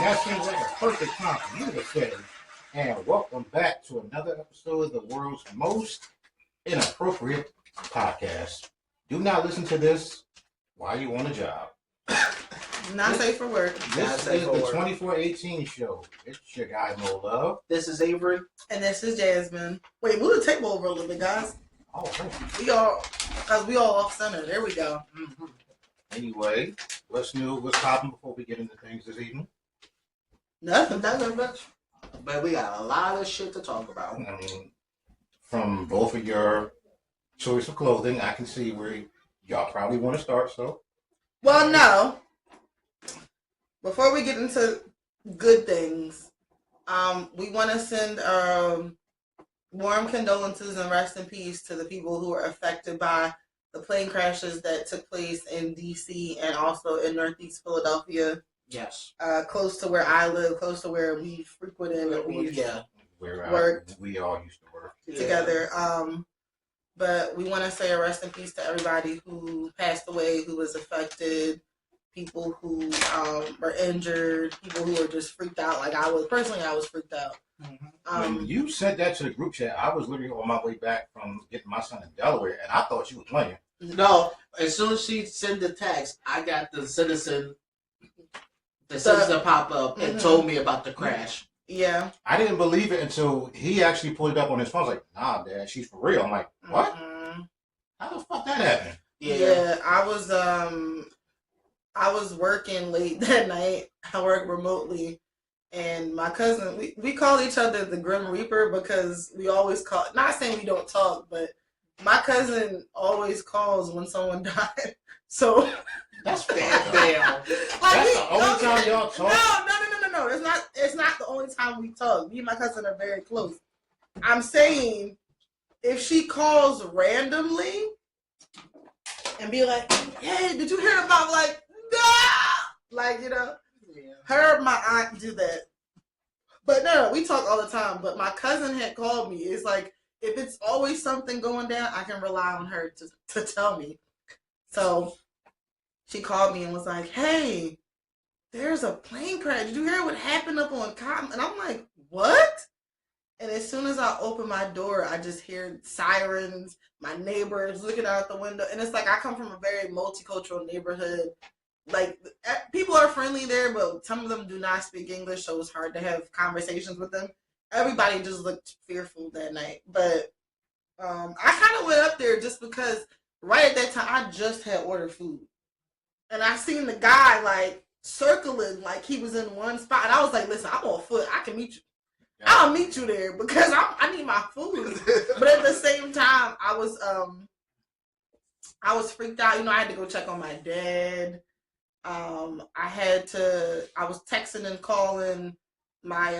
that seems like a perfect time for you to say, and welcome back to another episode of the world's most inappropriate podcast. Do not listen to this while you're on a job. Not safe for work. This is the 2418 show. It's your guy, Mo Love. This is Avery. And this is Jasmine. Wait, move the table over a little bit, guys. Oh, thank you. We all off center. There we go. Mm-hmm. Anyway, what's new? What's popping before we get into things this evening? Nothing. Much. But we got a lot of shit to talk about. I mean, from both of your choice of clothing, I can see where y'all probably want to start. So, well, no. Before we get into good things, we want to send warm condolences and rest in peace to the people who were affected by the plane crashes that took place in D.C. and also in Northeast Philadelphia. Yes. Close to where I live, close to where we frequented and we worked. We all used to work together. But we want to say a rest in peace to everybody who passed away, who was affected, people who were injured, people who were just freaked out. Like I was freaked out. Mm-hmm. When you said that to the group chat, I was literally on my way back from getting my son in Delaware, and I thought you were playing. No, as soon as she sent the text, I got the citizen pop up and told me about the crash. Yeah. I didn't believe it until he actually pulled it up on his phone. I was like, nah, Dad, she's for real. I'm like, what? Mm-hmm. How the fuck that happened? Yeah, I was working late that night. I work remotely. And my cousin, we call each other the Grim Reaper because we always call, not saying we don't talk, but my cousin always calls when someone died. So that's damn. Like that's the only time y'all talk. No. It's not the only time we talk. Me and my cousin are very close. I'm saying if she calls randomly and be like, "Hey, did you hear about like her, my aunt do that." But no, we talk all the time. But my cousin had called me. It's like if it's always something going down, I can rely on her to tell me. So she called me and was like, "Hey, there's a plane crash. Did you hear what happened up on Cotton?" And I'm like, "What?" And as soon as I open my door, I just hear sirens, my neighbors looking out the window. And it's like I come from a very multicultural neighborhood. Like, people are friendly there, but some of them do not speak English, so it's hard to have conversations with them. Everybody just looked fearful that night. But I kind of went up there just because right at that time, I just had ordered food. And I seen the guy, like, circling like he was in one spot. And I was like, listen, I'm on foot. I can meet you. Yeah. I'll meet you there because I need my food. But at the same time, I was freaked out. You know, I had to go check on my dad. I was texting and calling my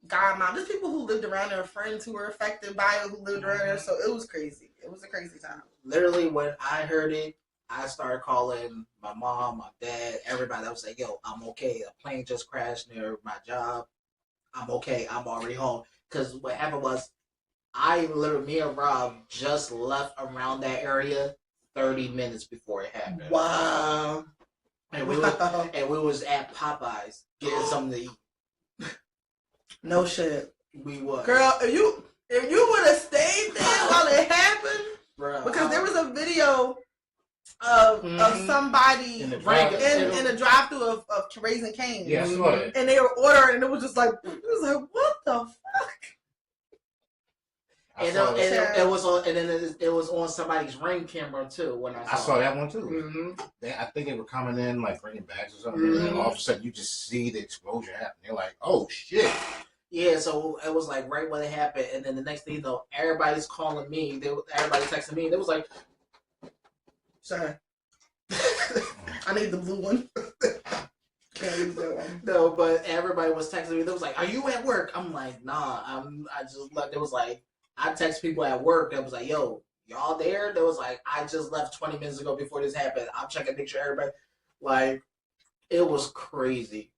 godmom. There's people who lived around there, friends who were affected by it, who lived around there. So it was crazy. It was a crazy time. Literally, when I heard it, I started calling my mom, my dad, everybody. I was like, "Yo, I'm okay. A plane just crashed near my job. I'm okay. I'm already home." Because what happened was, me and Rob just left around that area 30 minutes before it happened. Wow. And we was at Popeyes getting something to eat. No shit. We was. Girl, if you would have stayed there while it happened, bro, because there was a video of somebody in a drive-through of Raising Cane's. Yeah, I saw it. And they were ordering, and it was just like, what the fuck? It was on somebody's Ring camera too. When I saw that one too. Mm-hmm. I think they were coming in like bringing bags or something, and all of a sudden you just see the explosion happen. They're like, "Oh shit!" Yeah, so it was like right when it happened, and then the next thing you know, everybody's calling me. Everybody's texting me. They was like, "Sorry, I need the blue one." No, but everybody was texting me. They was like, "Are you at work?" I'm like, "Nah, I just left." It was like, I text people at work that was like, "Yo, y'all there?" They was like, "I just left 20 minutes ago before this happened. I'm checking to make sure everybody." Like, it was crazy.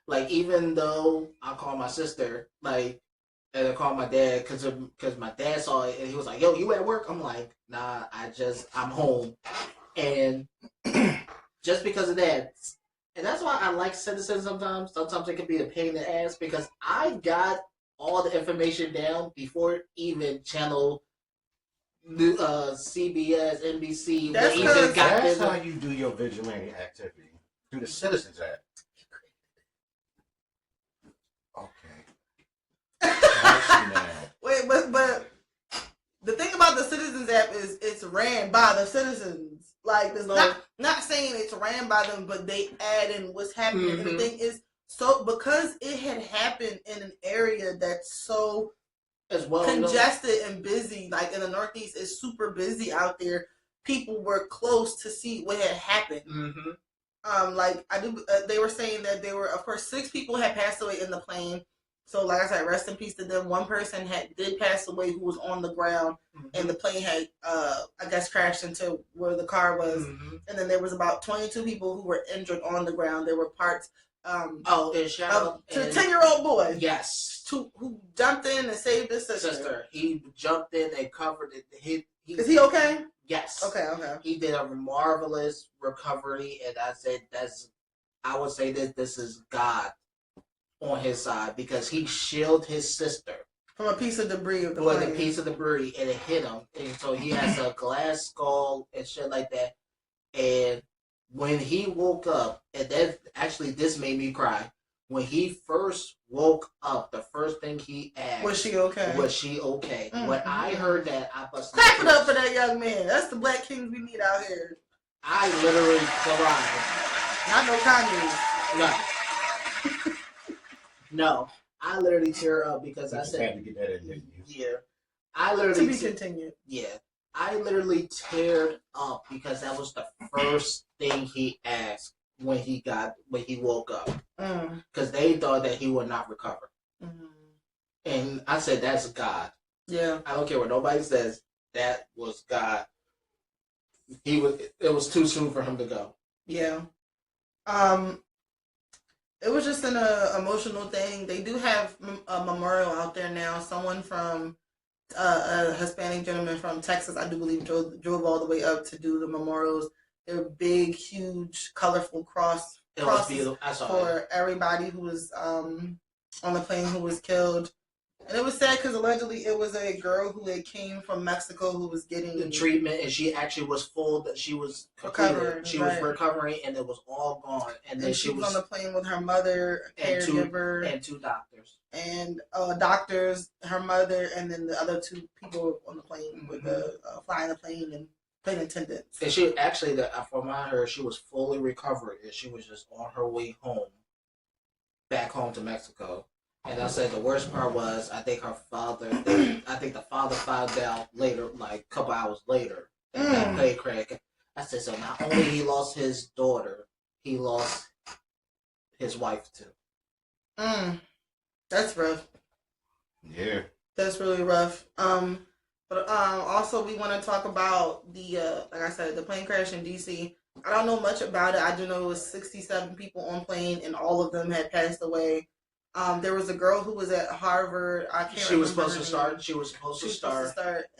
Like, even though I called my sister, like, and I called my dad because my dad saw it and he was like, "Yo, you at work?" I'm like, "Nah, I'm home." And just because of that, And that's why I like Citizen sometimes. Sometimes it can be a pain in the ass because I got all the information down before even channel CBS, NBC. That's they 'cause- even got That's them. how you do your vigilante activity through the Citizens Act. Okay. Got you now. Wait, but the thing about the Citizens app is it's ran by the citizens. Like, it's not saying it's ran by them, but they add in what's happening. Mm-hmm. And the thing is, so because it had happened in an area that's so as well congested and busy, like in the Northeast, it's super busy out there. People were close to see what had happened. Mm-hmm. Like I do, they were saying that there were, of course, 6 people had passed away in the plane. So, like I said, rest in peace to them. One person did pass away who was on the ground, and the plane had, I guess, crashed into where the car was. And then there was about 22 people who were injured on the ground. There were parts. And shout out to the 10-year-old boy. Yes, who jumped in and saved his sister. He jumped in and covered it. Is he okay? Yes. Okay. He did a marvelous recovery, and I would say that this is God on his side because he shielded his sister from a piece of debris of the with plane. a piece of debris, and it hit him, and so he has a glass skull and shit like that. And when he woke up, and this made me cry. When he first woke up, the first thing he asked was she okay? Was she okay? When I heard that, I busted. Clap it up for that young man. That's the black kings we need out here. I literally cried. Not no Kanye. No, I literally tear up because I said, had to get that in there. Yeah, I literally to be continued. Yeah, I literally teared up because that was the first thing he asked when he woke up because they thought that he would not recover. And I said, that's God. Yeah, I don't care what nobody says. That was God. It was too soon for him to go. Yeah. It was just an emotional thing. They do have a memorial out there now. Someone from a Hispanic gentleman from Texas, I do believe, drove all the way up to do the memorials. They're big, huge, colorful crosses for everybody who was on the plane who was killed. And it was sad because allegedly it was a girl who had came from Mexico who was getting the treatment, and she actually was full. That she was recovering. She was recovering, and it was all gone. And then she was on the plane with her mother, caregiver, and 2 doctors, and doctors, her mother, and then the other 2 people on the plane with the flying the plane and plane attendants. And she actually, from what I heard, she was fully recovered, and she was just on her way home, back home to Mexico. And I said the worst part was I think the father found out later, like a couple hours later, that plane crash. I said, so not only he lost his daughter, he lost his wife too. That's rough. Yeah. That's really rough. But also we want to talk about the like I said, the plane crash in DC. I don't know much about it. I do know it was 67 people on plane, and all of them had passed away. There was a girl who was at Harvard. I can't. She was supposed to start. She was supposed to start.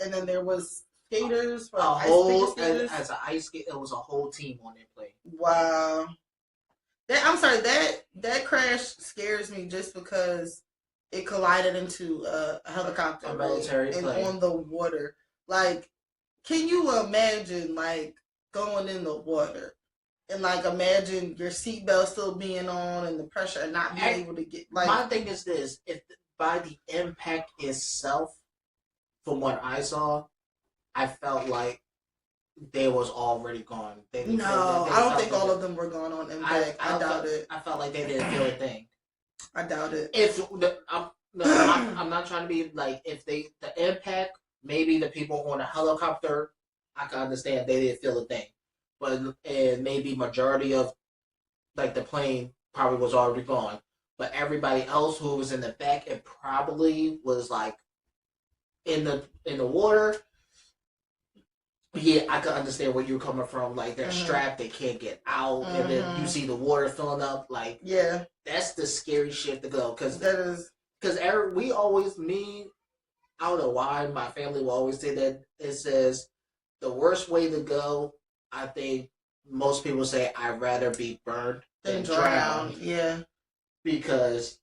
And then there was skaters. It was a whole team on that plane. Wow. I'm sorry. That crash scares me just because it collided into a helicopter, a military plane, and on the water. Like, can you imagine going in the water? And imagine your seatbelt still being on and the pressure and not being able to get my thing is this: if by the impact itself, from what I saw, I felt like they was already gone. I don't think all of them were gone on impact. I doubt it. I felt like they didn't feel a thing. I doubt it. I'm not trying to be if the impact, maybe the people on the helicopter, I can understand they didn't feel a thing. But maybe majority of the plane probably was already gone. But everybody else who was in the back, it probably was in the water. Yeah, I can understand where you're coming from. They're strapped, they can't get out, and then you see the water filling up. Yeah, that's the scary shit to go. Because we always I don't know why my family will always say that. It says the worst way to go, I think, most people say I'd rather be burned than drowned. Yeah. Because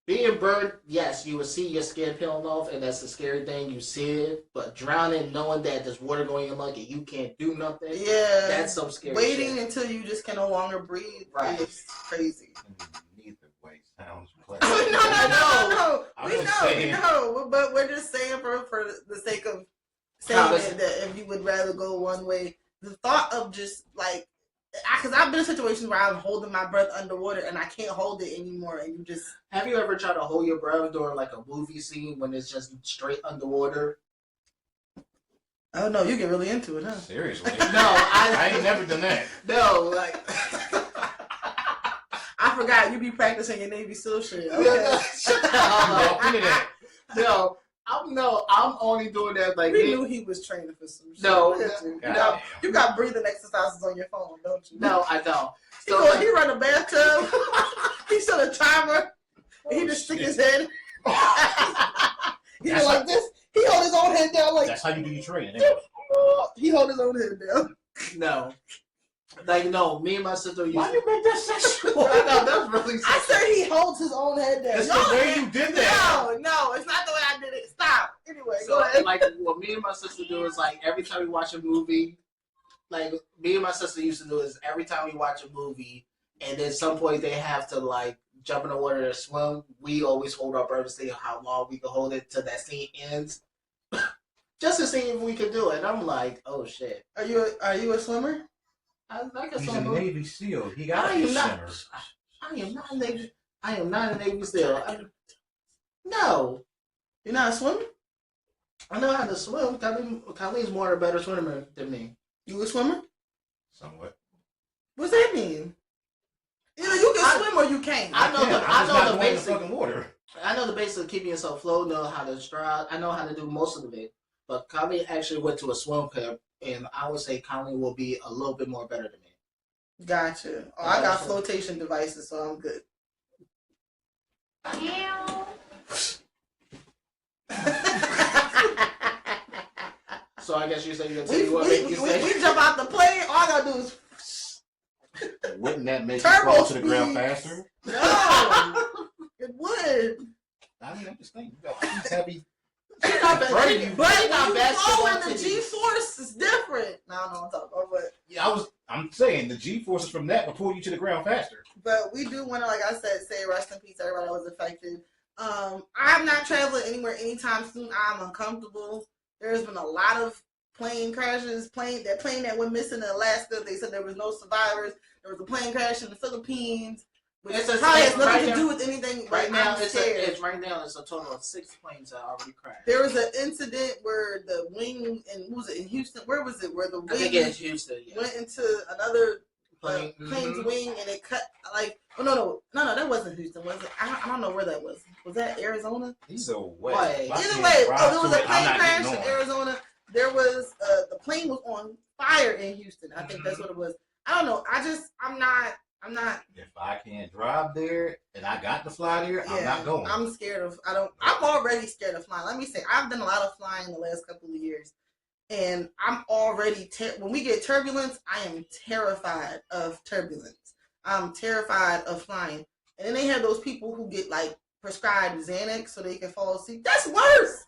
being burned, yes, you will see your skin peeling off, and that's a scary thing. You see it, but drowning, knowing that there's water going in your lung and you can't do nothing, yeah, that's some scary waiting shit. until you just can no longer breathe. Right. It's crazy. Neither way sounds pleasant. No. I'm We just know, saying. but we're just saying for the sake of saying it, that if you would rather go one way, the thought of just like, because I've been in situations where I'm holding my breath underwater and I can't hold it anymore, and you just. Have you ever tried to hold your breath during like a movie scene when it's just straight underwater? Oh no, you get really into it, huh? Seriously? No, I ain't never done that. No, like. I forgot you be practicing your Navy SEAL shit. Okay. Shut the hell up. I'm only doing that like. We knew he was training for some shit. No. You got breathing exercises on your phone, don't you? No, I don't. So he run a bathtub. He set a timer. And he just stick his head. He go like this. He hold his own head down like. That's how you do your training. He hold his own head down. No. Like, no, me and my sister used Why you make that sexual? I know, that's really sexual. I said he holds his own head down. That's the way you did that. No, it's not the way I did it. Stop. Anyway, So, go ahead. like, what me and my sister do is, like, every time we watch a movie, like, me and my sister used to do is every time we watch a movie, and at some point they have to, like, jump in the water and swim, we always hold our breath and see how long we can hold it till that scene ends. Just to see if we can do it. And I'm like, oh, shit. Are you a swimmer? He's a Navy SEAL. He got to be a swimmer. I am not a Navy SEAL. No. You're not a swimmer? I know how to swim. Colleen's more a better swimmer than me. You a swimmer? Somewhat. What's that mean? Either you can swim or you can't. I know the basic. Fucking water. I know the basics of keeping yourself afloat. Know how to strive. I know how to do most of it. But Colleen actually went to a swim camp, and I would say Colleen will be a little bit more better than me. Gotcha. Oh, I got flotation devices, so I'm good. So I guess you say you're gonna tell me what make you say. We jump out the plane. All I gotta do is. Wouldn't that make Turbo you fall to the speed. ground faster? No, it would. I mean, I'm just thinking. You got these heavy. But You're not you basketball fall in the titties. G-force is different. No, I know what I'm talking about, but Yeah, I'm saying the G forces from that will pull you to the ground faster. we do want to, like I said, say rest in peace to everybody that was affected. I'm not traveling anywhere anytime soon. I'm uncomfortable. There's been a lot of plane crashes. That plane that went missing in Alaska, they said there was no survivors. There was a plane crash in the Philippines. Which probably has nothing to do with anything. Right now, it's a total of 6 planes that already crashed. There was an incident where the wing was it in Houston? Where was it? Where the wing I think it's Houston. Yes. went into another Plane. plane's wing and it cut like. Oh no, that wasn't Houston. Was it? I don't know where that was. Was that Arizona? Either way. Either way, there was a plane crash in Arizona. There was the plane was on fire in Houston. I think that's what it was. I don't know. I'm not. If I can't drive there and I got to fly there, I'm not going. I'm scared of. I'm already scared of flying. Let me say, I've done a lot of flying the last couple of years, and I'm already when we get turbulence, I am terrified of turbulence. I'm terrified of flying. And then they have those people who get like prescribed Xanax so they can fall asleep. That's worse.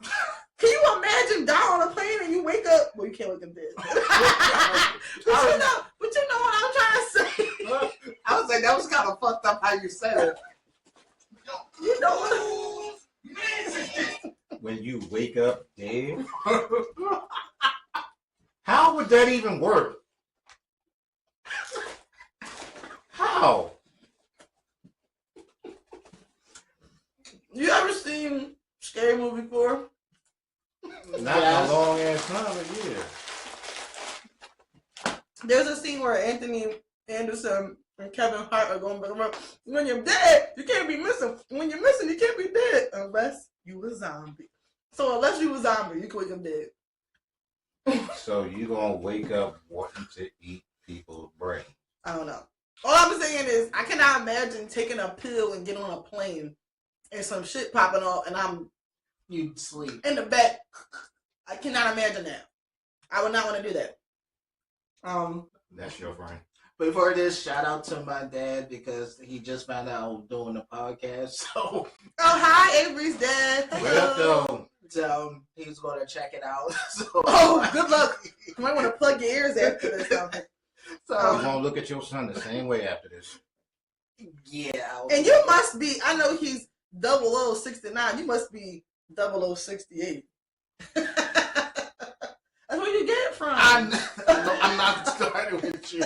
Can you imagine dying on a plane and you wake up? Well, you can't wake up dead. but you know what I'm trying to say. I was like, that was kind of fucked up how you said it. You know what? When you wake up dead, how would that even work? How? You ever seen Scary Movie 4? Not a long ass time, but yeah. There's a scene where Anthony Anderson and Kevin Hart are going back and forth. When you're dead, you can't be missing. When you're missing, you can't be dead unless you a zombie. So unless you a zombie, you can wake up dead. So you gonna wake up wanting to eat people's brain? I don't know. All I'm saying is I cannot imagine taking a pill and getting on a plane and some shit popping off and I'm You'd sleep. in the back. I cannot imagine that. I would not want to do that. That's your friend. Before this, shout out to my dad because he just found out I was doing the podcast. So, oh hi, Avery's dad. What up, though? He's going to check it out. So, Oh, good luck. You might want to plug your ears after this. You won't look at your son the same way after this. Yeah. And you must be. I know he's 0069. You must be 0068. That's where you get it from. I'm not starting with you.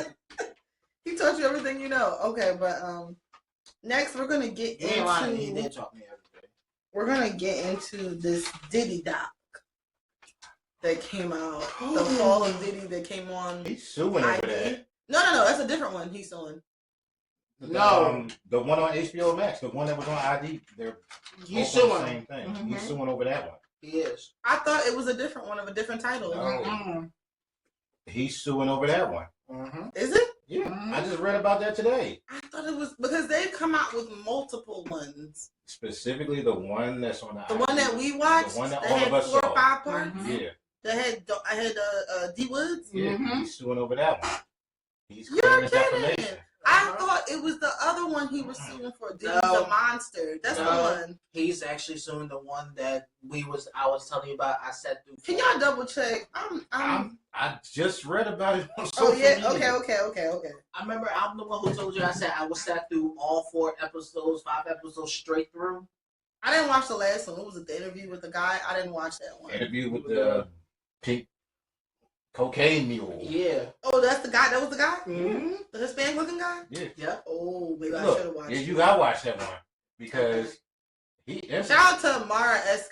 He taught you everything you know. Okay, but next we're gonna get He ain't lying. He into. did talk me everything. We're gonna get into this Diddy doc that came out. The fall of Diddy that came on. He's suing over that. No. That's a different one. He's suing. No. The one on HBO Max, the one that was on ID, He's both on suing. the same thing. Mhm. He's suing over that one. He is. I thought it was a different one of a different title. No. He's suing over that one. Mm-hmm. Is it? Yeah, I just read about that today. I thought it was because they've come out with multiple ones. Specifically, the one that's on The one that we watched, the one that that all had of us 4 saw. or 5 parts. Mhm. Yeah, That had D Woods. yeah, Mhm. he's suing over that one. He's You're claiming kidding. defamation. I thought it was the other one he was suing for. Diddy's No. a monster. That's No. the one. He's actually suing the one that I was telling you about. I sat through. Can y'all double check? I just read about it on Oh social yeah. media. Okay. I remember I'm the one who told you. I said I was sat through all 4 episodes, 5 episodes straight through. I didn't watch the last one. It was the interview with the guy. I didn't watch that one. Interview with the pink cocaine mule. Yeah. Oh, that's the guy. That was the guy. Mm-hmm. The Hispanic looking guy. Yeah. Yeah. Oh, maybe I should have Look, watched. yeah, you it. gotta watch that one because Shout out to Mara S.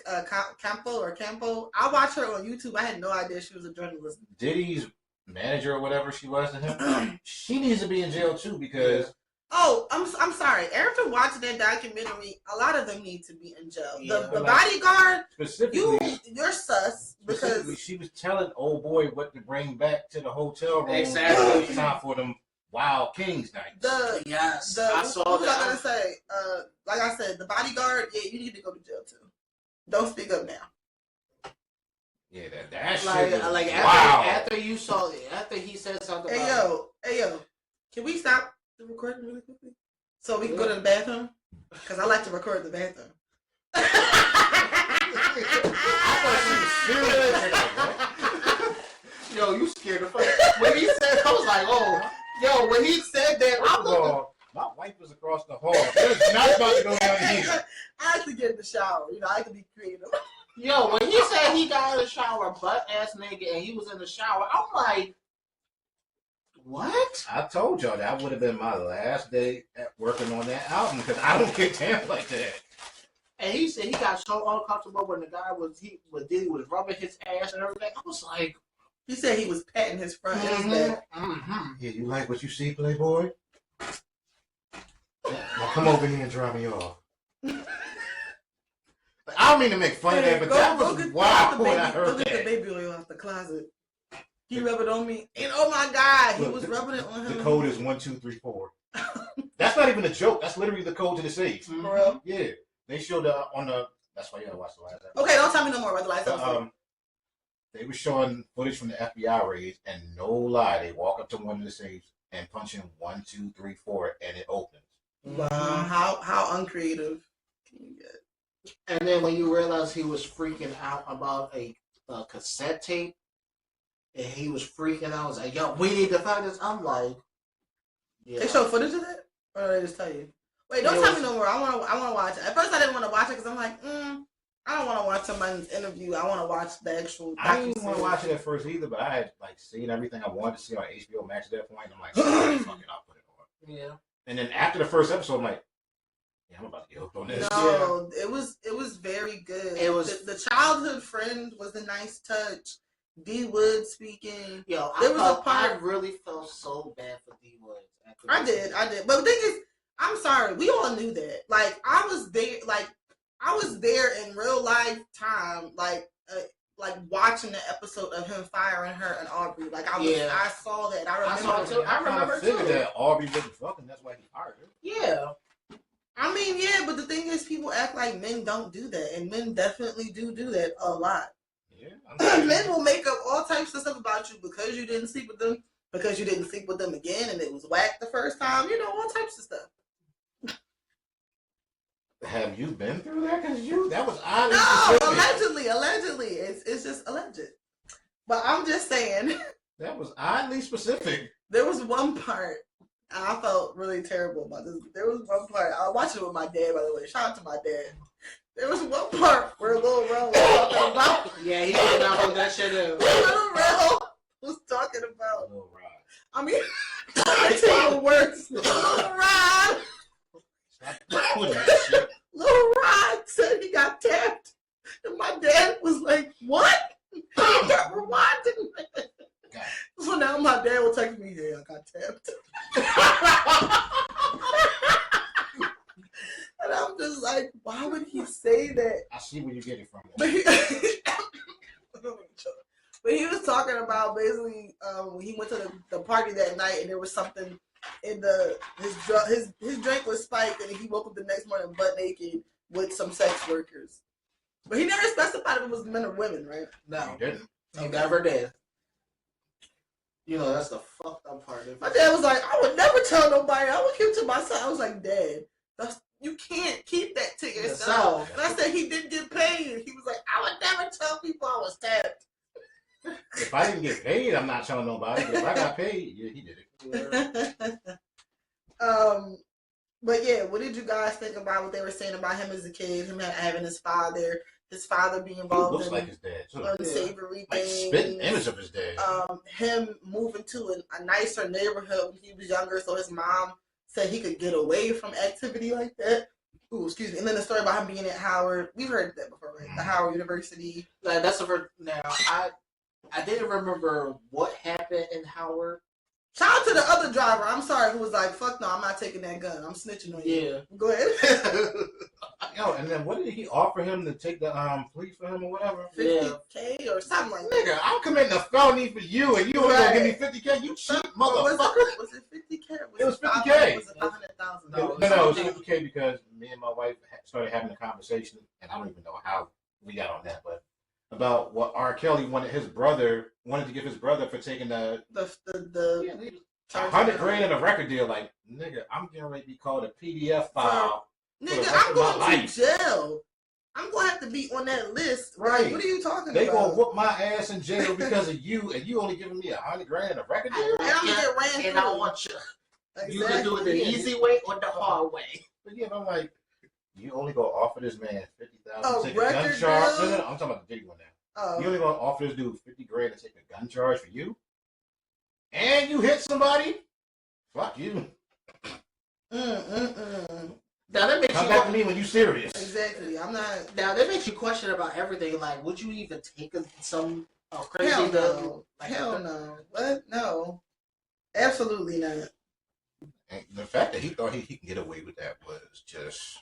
Campo. I watched her on YouTube. I had no idea she was a journalist. Diddy's manager or whatever she was to him. She needs to be in jail too because Oh, I'm sorry. After watching that documentary, a lot of them need to be in jail. Yeah, the like, bodyguard, specifically you're sus because she was telling old boy what to bring back to the hotel room. Exactly. It's time for them Wild Kings nights. Yes. the I saw what was I that. gonna say? Like I said, the bodyguard. Yeah, you need to go to jail too. Don't speak up now. Yeah, that Like, shit was like wow. after he said something Hey about yo, can we stop the recording really quickly so we can go to the bathroom? Because I like to record in the bathroom. I thought she was serious. Yo, you scared the fuck. When he said, I was like, oh, yo, when he said that, I was My wife was across the hall. It was not about to go down here. I like to get in the shower. You know, I like to be creative. yo, when he said he got in the shower, butt ass nigga, and he was in the shower, I'm like, what? I told y'all that would have been my last day at working on that album because I don't get down like that. And he said he got so uncomfortable when the guy Diddy was rubbing his ass and everything. I was like, He said he was patting his front and his back. Yeah, you like what you see, Playboy? Now come over here and dry me off. I don't mean to make fun of that, but that was wild when I heard Go get the that. baby oil out the closet. He rubbed it on me, and oh my god, he was rubbing it on him. The code is 1234. That's not even a joke. That's literally the code to the safe. For real? Yeah, they showed on the. That's why you gotta watch the last episode. Okay, don't tell me no more about the lights. They were showing footage from the FBI raids, and no lie, they walk up to one of the safes and punch in 1, 2, 3, 4, and it opens. Wow, how uncreative can you get? And then when you realize he was freaking out about a cassette tape, and he was freaking out, I was like, yo, we need to find this. I'm like, yeah. They show footage of that, or did they just tell you? Wait, don't tell me no more. I want to watch it. At first, I didn't want to watch it because I'm like, I don't want to watch somebody's interview. I want to watch the actual. I didn't want to watch it at first either, but I had like seen everything I wanted to see on HBO Max at that point. I'm like, fuck it, I'll put it on. Yeah. And then after the first episode, I'm like, yeah, I'm about to get hooked on this. No, it was very good. It was the childhood friend was a nice touch. D Wood speaking. Yo, I really felt so bad for D Woods. I did. But the thing is, I'm sorry. We all knew that. Like I was there in real life time. Like watching the episode of him firing her and Aubrey. Like I saw that. I remember figured that Aubrey wasn't fucking. That's why he fired her. Yeah. I mean, yeah, but the thing is, people act like men don't do that, and men definitely do that a lot. Yeah. Men will make up all types of stuff about you because you didn't sleep with them, because you didn't sleep with them again and it was whack the first time. You know, all types of stuff. Have you been through that? Because that was oddly No, specific. allegedly. It's just alleged. But I'm just saying. That was oddly specific. There was one part, and I felt really terrible about this. There was one part, I watched it with my dad, by the way. Shout out to my dad. There was one part where Lil Rel was talking about. Yeah, he did not hold that shit in. Lil Rel was talking about. Lil Rod. I mean, I tell you words. Lil Rod. Stop doing that shit. Lil Rod said he got tapped. And my dad was like, what? He got rewinded. So now my dad will text me, yeah, I got tapped. And I'm just like, why would he say that? I see where you get it from. But he was talking about basically when he went to the party that night and there was something in his drink was spiked and he woke up the next morning butt naked with some sex workers. But he never specified if it was men or women, right? No, You didn't. he never did. You know, that's the fucked up part of it. My dad was like, I would never tell nobody. I would keep it to myself. I was like, Dad, you can't keep that to yourself. And I said he didn't get paid. He was like, I would never tell people I was tapped. If I didn't get paid, I'm not telling nobody. But if I got paid, yeah, he did it. But yeah, what did you guys think about what they were saying about him as a kid, him having his father being He involved looks in like his dad too. unsavory Like things. spitting image of his dad. Him moving to a nicer neighborhood when he was younger, so his mom said he could get away from activity like that. Ooh, excuse me. And then the story about him being at Howard. We've heard that before, right? The Howard University. Like, that's the first. Now, I didn't remember what happened in Howard. Shout out to the other driver. I'm sorry, who was like, "Fuck no, I'm not taking that gun. I'm snitching on you." Yeah. Go ahead. Yo, and then what did he offer him to take the plea for him or whatever? 50K or something like that. Nigga, I'm committing a felony for you, and you only gonna give me 50K? You cheap motherfucker! Was it 50K? It was 50K. Was it 500,000? No, it was 50K because me and my wife started having a conversation, and I don't even know how we got on that, but about what R. Kelly wanted to give his brother for taking the $100,000 in a record deal. Like, nigga, I'm getting ready to be called a PDF file. Nigga, I'm going to jail. I'm going to have to be on that list. Right. Like, what are you talking They about? gonna whoop my ass in jail because of you, and you only giving me $100,000 in a record deal? And I'm going to get ran And I through. want you. Exactly. You can do it the easy way or the hard way. But yeah, I'm like, you only gonna offer this man $50,000 A to take a gun record charge? deal? No, I'm talking about the big one now. Oh. You only gonna offer this dude $50,000 to take a gun charge for you? And you hit somebody? Fuck you. Now that makes Come you back to me when you serious. Exactly. I'm not. Now that makes you question about everything. Like, would you even take some crazy? Hell no. Like, Hell no. What? No. Absolutely not. And the fact that he thought he can get away with that was just...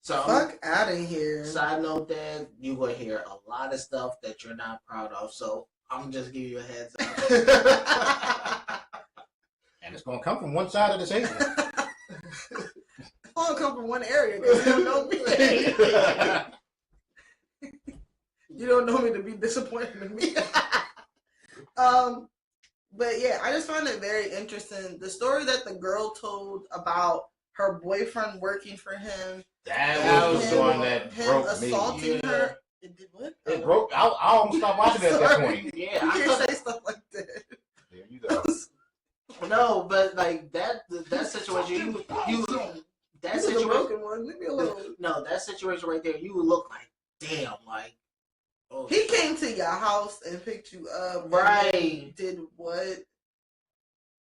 So Fuck out of here. Side note, Dad, you will hear a lot of stuff that you're not proud of. So I'm just giving you a heads up. And it's gonna come from one side of the table. All come from one area because you don't know me. You don't know me to be disappointed in me. But yeah, I just found it very interesting. The story that the girl told about her boyfriend working for him. That was the one that him broke me. assaulting her. It did what? It broke. I almost stopped watching it at that point. Yeah, You can't say stuff like that. There you go. No, but like that situation, that This is a situation. broken one. Leave me alone. No, that situation right there, you would look like, damn, like. Oh, He came to your house and picked you up. and Right. Did what?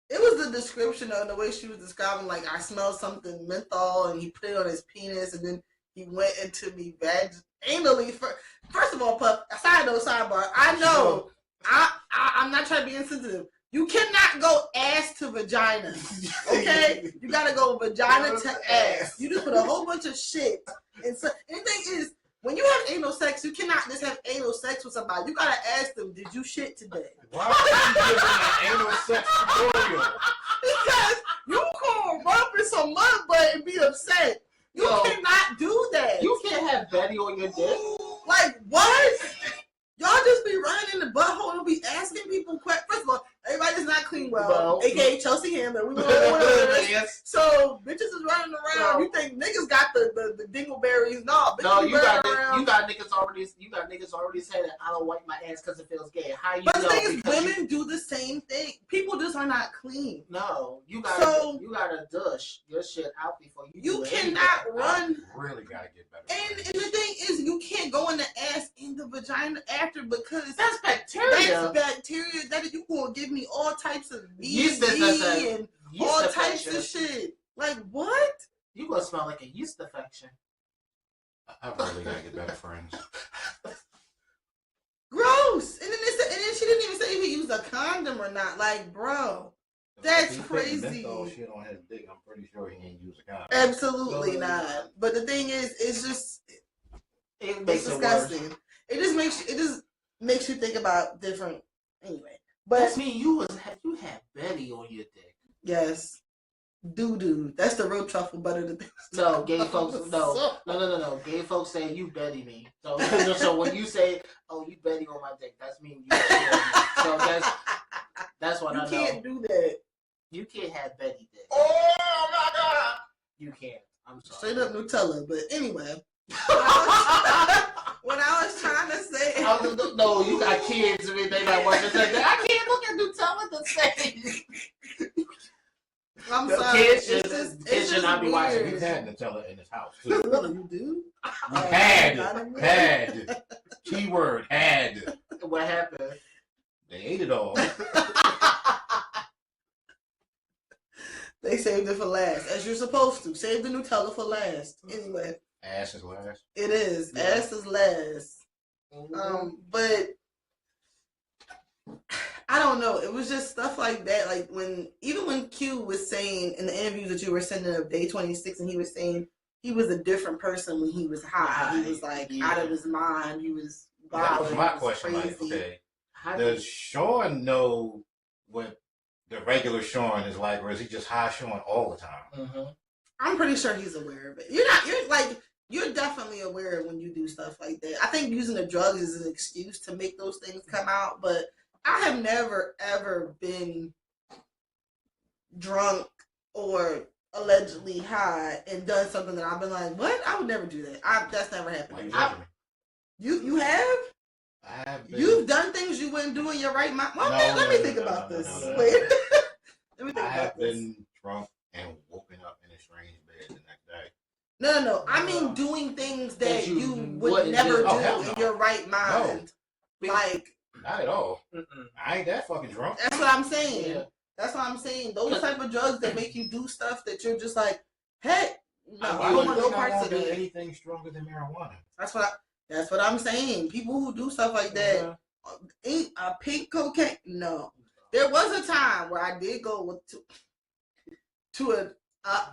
It was the description of the way she was describing, like, I smelled something menthol, and he put it on his penis, and then he went into me anally. First of all, Puff, sidebar, I know, I'm not trying to be insensitive. You cannot go ass to vagina, okay? You gotta go vagina to ass. You just put a whole bunch of shit. And so, and the thing is, when you have anal sex, you cannot just have anal sex with somebody. You gotta ask them, did you shit today? Why are you giving an anal sex tutorial? Because you gonna rub in some mud butt and be upset. You cannot do that. You can't have Betty on your dick. Like, what? Y'all just be running in the butthole and be asking people questions. First of all, everybody does not clean well, aka Chelsea Handler. We went on Yes. So bitches is running around. You think niggas got the dingleberries? No, bitches No, you got around. niggas already saying that I don't wipe my ass because it feels gay. How you but know? The thing is, women do the same thing. People just are not clean. No, you gotta dush your shit out before you. You cannot run. I really gotta get better. And the thing is, you can't go in the ass in the vagina after because that's bacteria. That's bacteria. That you gonna give me all types of yeast and all types of shit. Like what? You gonna smell like a yeast infection. I really gotta get better friends. Gross. And then she didn't even say if he used a condom or not. Like, bro, that's crazy. Shit on his dick. I'm pretty sure he ain't use a condom. Absolutely not. But the thing is, it's just it's disgusting. It just makes you think about different. Anyway, but that mean you had Betty on your dick. Yes. Doo. That's the real truffle butter. No, gay folks. No. Gay folks say you Betty me. So when you say, "Oh, you Betty on my dick," that's mean you. So that's what I know. You can't do that. You can't have Betty dick. Oh my God! You can't. I'm sorry. Straight up Nutella. But anyway, what I was trying to say. No, you got kids. I mean, they might want to say that. I can't look at Nutella the same. I'm sorry. Kids should not be watching. We've had Nutella in his house too. You do? Had. Keyword had. What happened? They ate it all. They saved it for last, as you're supposed to. Save the Nutella for last. Anyway. Ass is last. It is. Yeah. Ass is last. Mm-hmm. But I don't know. It was just stuff like that. Like even when Q was saying in the interviews that you were sending of Day 26, and he was saying he was a different person when he was high. He was like out of his mind. He was wild. That was my question. Like, okay, does Sean know what the regular Sean is like, or is he just high Sean all the time? Mm-hmm. I'm pretty sure he's aware of it. You're definitely aware when you do stuff like that. I think using the drugs is an excuse to make those things come out, but I have never, ever been drunk or allegedly high and done something that I've been like, what? I would never do that. That's never happened. You have? I have been. You've done things you wouldn't do in your right mind. Well, let me think about this. Wait. Let me think I about have this. been drunk and woken up in a strange bed the next day. No. I mean doing things that you would never do in your right mind. No. Like, not at all. Mm-mm. I ain't that fucking drunk. That's what I'm saying. Yeah. That's what I'm saying. Those type of drugs that make you do stuff that you're just like, hey, no, I you don't want no not parts of do it. anything stronger than marijuana. That's what I'm saying. People who do stuff like that, eat a pink cocaine. No, there was a time where I did go to a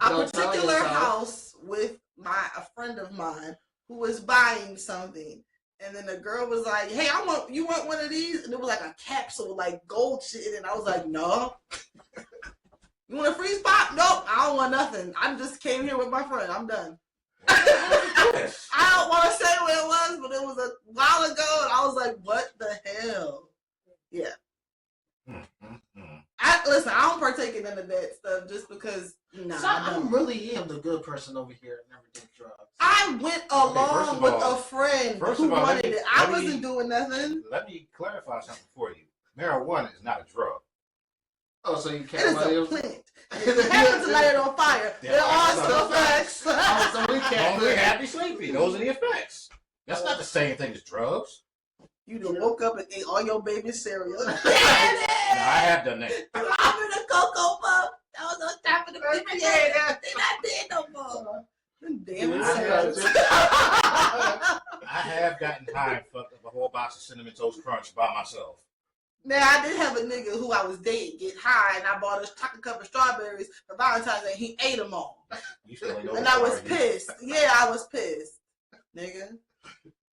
particular house with a friend of mine who was buying something. And then the girl was like, hey, you want one of these? And it was like a capsule, like gold shit. And I was like, no. You want a freeze pop? Nope, I don't want nothing. I just came here with my friend. I'm done. I don't want to say what it was, but it was a while ago. And I was like, what the hell? Yeah. Listen, I don't partake in none of that stuff just because, I really am the good person over here and never did drugs. I went along with a friend who wanted it. I wasn't doing nothing. Let me clarify something for you. Marijuana is not a drug. Oh, so you can't. It is a plant. If you happen to light it on fire, there are some effects. So we can't. Only happy sleepy. Those are the effects. That's not the same thing as drugs. You done woke up and ate all your baby's cereal. No, I have done that. Dropping the Cocoa Puff. That was on top of the baby. They're not dead no more. Damn it. I have gotten high and fucked up a whole box of Cinnamon Toast Crunch by myself. Now, I did have a nigga who I was dating get high, and I bought a chocolate covered strawberries for Valentine's Day, and he ate them all. And I was pissed. Yeah, I was pissed. Nigga.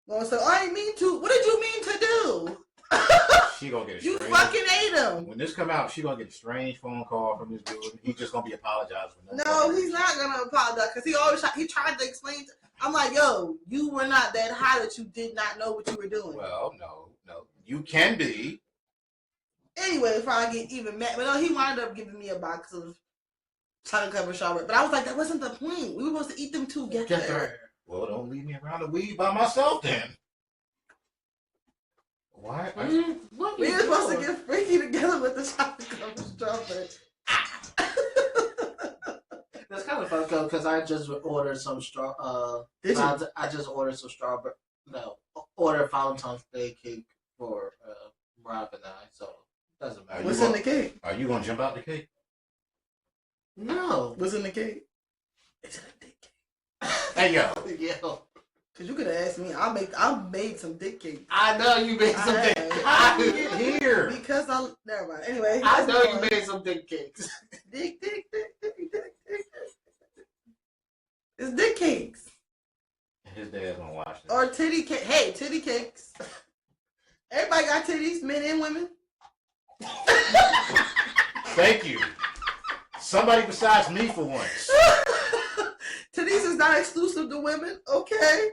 So I ain't mean to. What did you mean to do? She gonna get a You fucking ate him. When this come out, she gonna get a strange phone call from this dude. He's just gonna be apologizing for No, he's not gonna apologize because he tried to explain. I'm like, yo, you were not that high that you did not know what you were doing. Well, no, you can be. In anyway, before I get even mad, but no, he wound up giving me a box of chocolate covered strawberry. But I was like, that wasn't the point. We were supposed to eat them together. Well, don't leave me around the weed by myself then. Why? What We you were supposed to doing? get freaky together with the chocolate covered strawberry. That's kind of fucked up because I just ordered some Did you? I just ordered some strawberry. No, ordered Valentine's Day cake for Rob and I. So doesn't matter. What's in the cake? Are you gonna jump out the cake? No. What's in the cake? Is it a dick cake? Hey yo. Yo. Cause you could have asked me. I made some dick cake. I know you made some dick I- cakes. How did you get here? Because I never mind. Anyway, I know you let's made some dick cakes. dick. It's dick cakes His dad's gonna watch this. or titty cake. Hey, titty cakes. Everybody got titties, men and women. Thank you. Somebody besides me for once. Titties is not exclusive to women. Okay.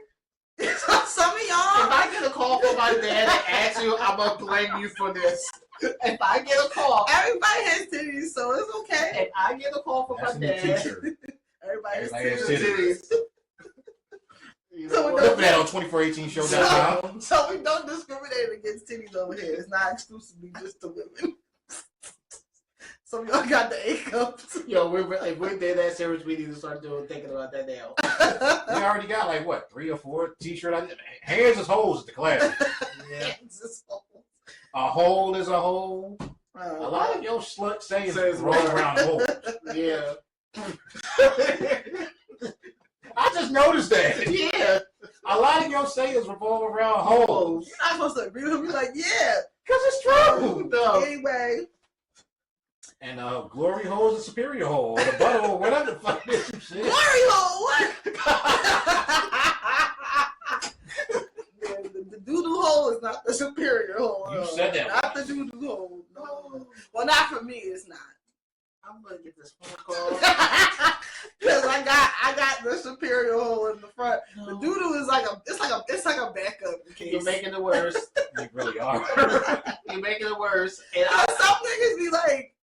Some of If y'all. I get a call from my dad and ask you, I'm gonna blame you for this. If I get a call, Everybody has titties, so it's okay. if I get a call from That's my a new dad, t-shirt. Everybody has Everybody has titties. titties. You So know we what? Look that on 2418show.com. So we don't discriminate against titties over here. It's not exclusively just to women. Some of y'all got the A cups. Yo, if we did that series, we need to start thinking about that now. We already got like what 3 or 4 t-shirts. Hands is holes at the class. Yeah. A hole is a hole. A Uh, lot of your slut sayings Says roll what? around holes. Yeah. I just noticed that. Yeah. A lot of your sayings revolve around holes. You're not supposed to agree with him. You're like, yeah. Because it's true. No. Anyway, And glory hole is a superior hole. Or the butt hole, whatever the fuck it is you said. glory hole. What? The doo-doo hole is not the superior hole. You said that Not the doo-doo hole. No. Well, not for me. It's not. I'm gonna get this phone call. Because I got the superior hole in the front. The doo-doo is like it's like a backup in case. You're making it worse. You really are. You're making it worse. And Some niggas be like,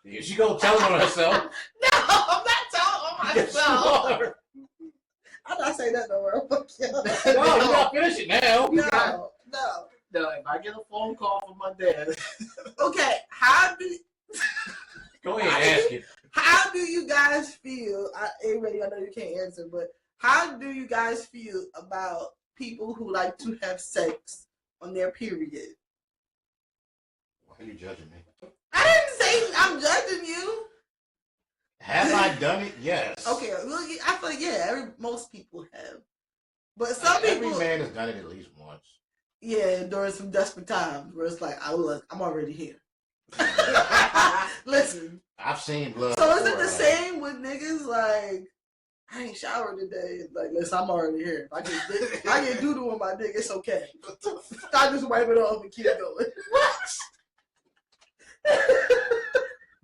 Is she gonna tell on herself? no, I'm not telling on Yes, you myself. are. I'm not saying that nowhere. Fuck you. No, you gotta finish it now. No. no, if I get a phone call from my dad, Okay, Go ahead and ask it. how do you guys feel? Avery, I know you can't answer, but how do you guys feel about people who like to have sex on their period? Why are you judging me? I didn't say I'm judging you. Have I done it? Yes. Okay, well, I feel like most people have, but some Every people, man has done it at least once. yeah, during some desperate times where it's like, I'm already here. Listen, I've seen blood. so is it before, the like, same with niggas? Like, I ain't showered today. Like, listen, I'm already here. If I get doo-doo on my dick, it's okay. I just wipe it off and keep going.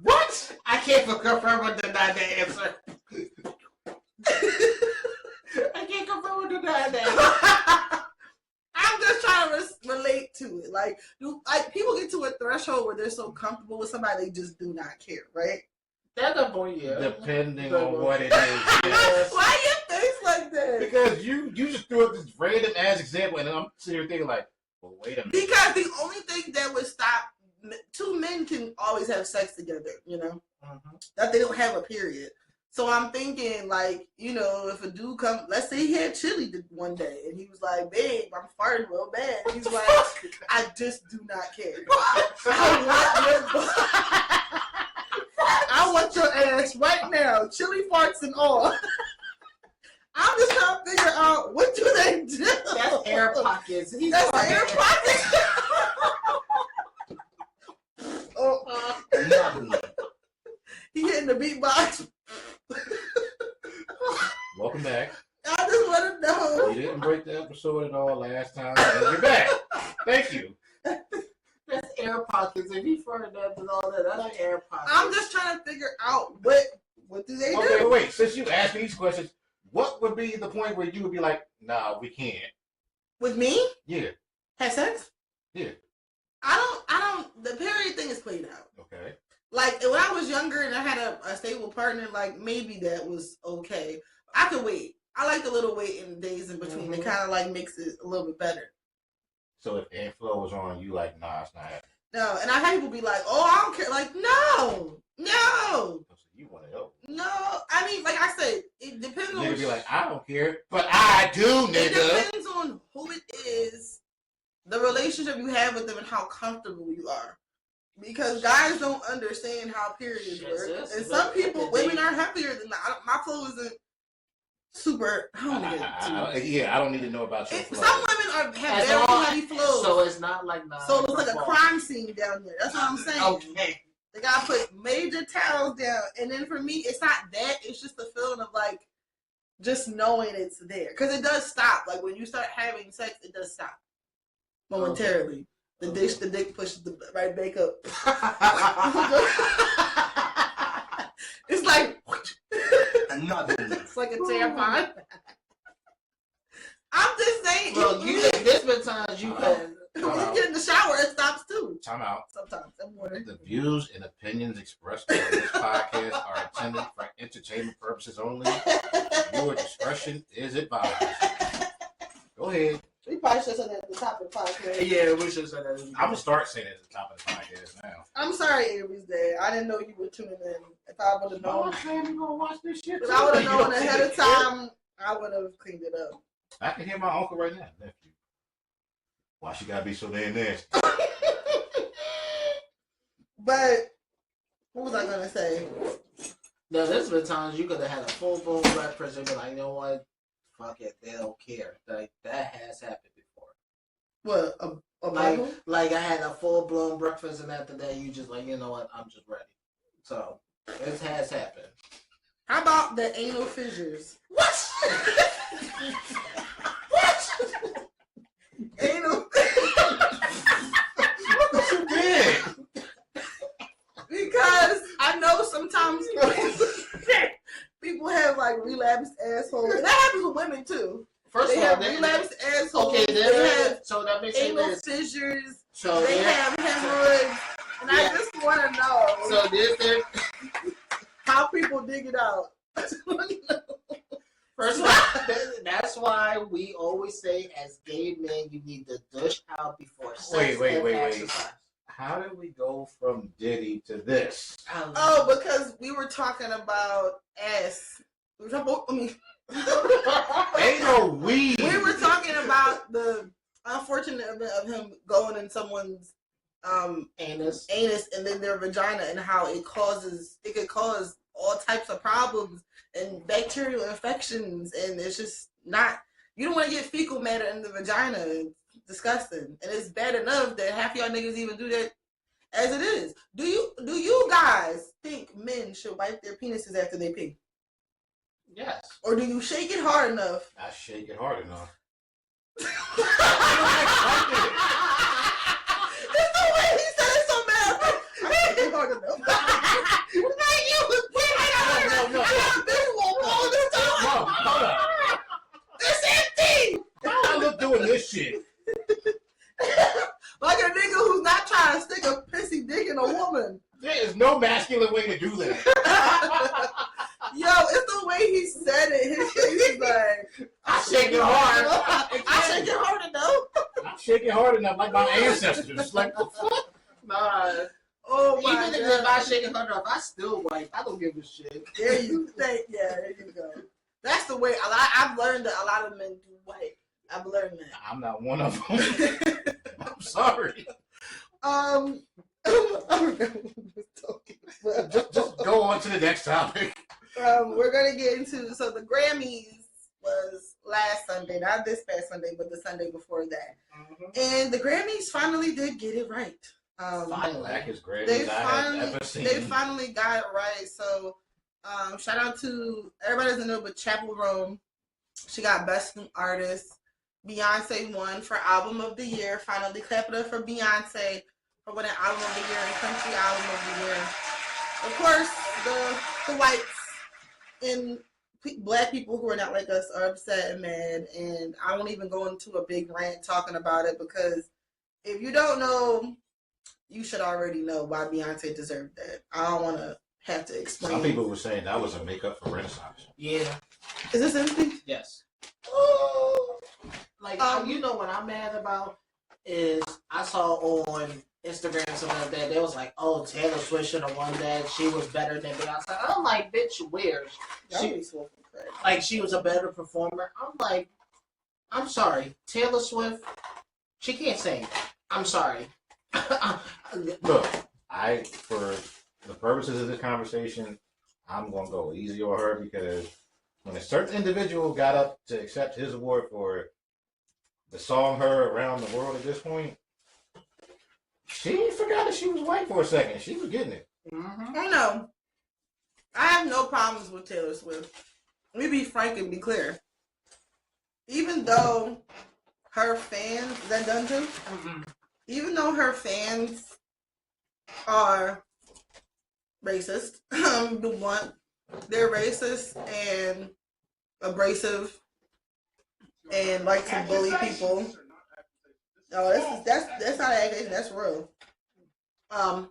what? I can't confirm or deny that answer. I can't confirm or deny that. I'm just trying to relate to it. Like people get to a threshold where they're so comfortable with somebody they just do not care, right? That's a boy, yeah. Depending on what it is. Yes. Why your face like that? Because you just threw up this random ass example, and I'm sitting here thinking like, well, wait a minute. Because the only thing that would stop two men can always have sex together, you know, that they don't have a period. So I'm thinking, like, you know, if a dude come, let's say he had chili one day, and he was like, "Babe, I'm farting real bad." And he's like, "I just do not care. I want your ass right now, chili farts and all." I'm just trying to figure out what do they do. That's air pockets. That's air pockets. Oh, he hitting the beatbox. Welcome back. I just want to know. You didn't break the episode at all last time, and you're back. Thank you. That's air pockets. If he farted that and all that, that's air pockets. I'm just trying to figure out what do they Okay, do? wait. Since you asked me these questions, what would be the point where you would be like, "Nah, we can't"? With me? Yeah. Have sex? Yeah. I don't Like when I was younger and I had a stable partner, like maybe that was okay. I could wait. I like the little wait in the days in between. It kind of like makes it a little bit better. So if inflow was on you, like, nah, it's not happening. No, and I had people be like, "Oh, I don't care." Like, no. So you want to know? No, I mean, like I said, it depends on. Nigga be like, I don't care, but I do, nigga. It depends on who it is, the relationship you have with them, and how comfortable you are. Because guys don't understand how periods work, and some people, women are happier than that. My flow isn't super. I don't need to know about your flow. Some women have very heavy flows, so it's not like so it looks like a crime scene down there. That's what I'm saying. Okay. They gotta put major towels down, and then for me, it's not that. It's just the feeling of like just knowing it's there, because it does stop. Like when you start having sex, it does stop momentarily. The dick pushes the right back up. It's like another. It's like a tampon. I'm just saying. Well, there's been times you could. When you get in the shower, it stops too. Time out. Sometimes. The views and opinions expressed on this podcast are intended for entertainment purposes only. Your discretion is advised. Go ahead. We probably should have said that at the top of the podcast. Yeah, we should have said that. I'm going to start saying it at the top of the podcast now. I'm sorry, Avery's dad. I didn't know you were tuning in. If I would have known. I'm going to watch this shit. If I would have known ahead of time, I would have cleaned it up. I can hear my uncle right now, nephew. Why she gotta be so damn nasty? But what was I gonna say? No, there's been times you could have had a full-blown breakfast and be like, you know what? Fuck it, they don't care. Like that has happened before. What like I had a full-blown breakfast and after that you just like, you know what? I'm just ready. So this has happened. How about the anal fissures? What? What? Anal. What you did? Because I know sometimes people have like relapsed assholes. And that happens with women too. First they of all, have relapsed assholes. Okay, they have so that makes anal sense. fissures. So they have hemorrhoids. And I just want to know. So there. How people dig it out. First of all, that's why we always say as gay men, you need to douche out before sex. Wait. How did we go from Diddy to this? Oh, because we were talking about ass. We were talking about, Ain't no weed. We were talking about the unfortunate event of him going in someone's anus and then their vagina, and how it could cause all types of problems and bacterial infections, and it's just not. You don't want to get fecal matter in the vagina. It's disgusting, and it's bad enough that half y'all niggas even do that as it is. Do you guys think men should wipe their penises after they pee? Yes. Or do you shake it hard enough? I shake it hard enough. There's no way he said it so bad. I shake it hard enough. No. Hold on. It's empty. I'm not doing this shit. Like a nigga who's not trying to stick a pissy dick in a woman. There is no masculine way to do that. Yo, it's the way he said it. His face is like, I shake it hard. I shake it hard enough. I shake it hard enough like my ancestors. Like, the fuck? Nah. Oh my Even God. if I shake it hard enough, I still wipe. I don't give a shit. There you go. That's the way. I've learned that a lot of men do wipe. I've learned that. I'm not one of them. I'm sorry. Just go on to the next topic. We're gonna get into the Grammys was last Sunday, not this past Sunday, but the Sunday before that. Mm-hmm. And the Grammys finally did get it right. Blackest Grammys they finally got it right. So shout out to everybody doesn't know, but Chapel Roan, she got Best New Artist. Beyonce won for Album of the Year. Finally, clap it up for Beyonce for winning Album of the Year and Country Album of the Year. Of course, the whites and black people who are not like us are upset and mad, and I won't even go into a big rant talking about it, because if you don't know, you should already know why Beyonce deserved that. I don't want to have to explain. Some people were saying that was a makeup for Renaissance. Yeah. Is this empty? Yes. Oh. Like, you know what I'm mad about is I saw on Instagram something like that. They was like, "Oh, Taylor Swift should have won that. She was better than Beyonce." I'm like, "Bitch, where? She was a better performer." I'm like, "I'm sorry, Taylor Swift. She can't sing. I'm sorry." Look, for the purposes of this conversation, I'm gonna go easy on her because when a certain individual got up to accept his award for the song "Her" around the world at this point, she forgot that she was white for a second. She was getting it. Mm-hmm. I know. I have no problems with Taylor Swift. Let me be frank and be clear. Even though her fans, is that done too? Mm-hmm. Even though her fans are racist, they're racist and abrasive and like to bully people. No, that's not an accusation. That's real. I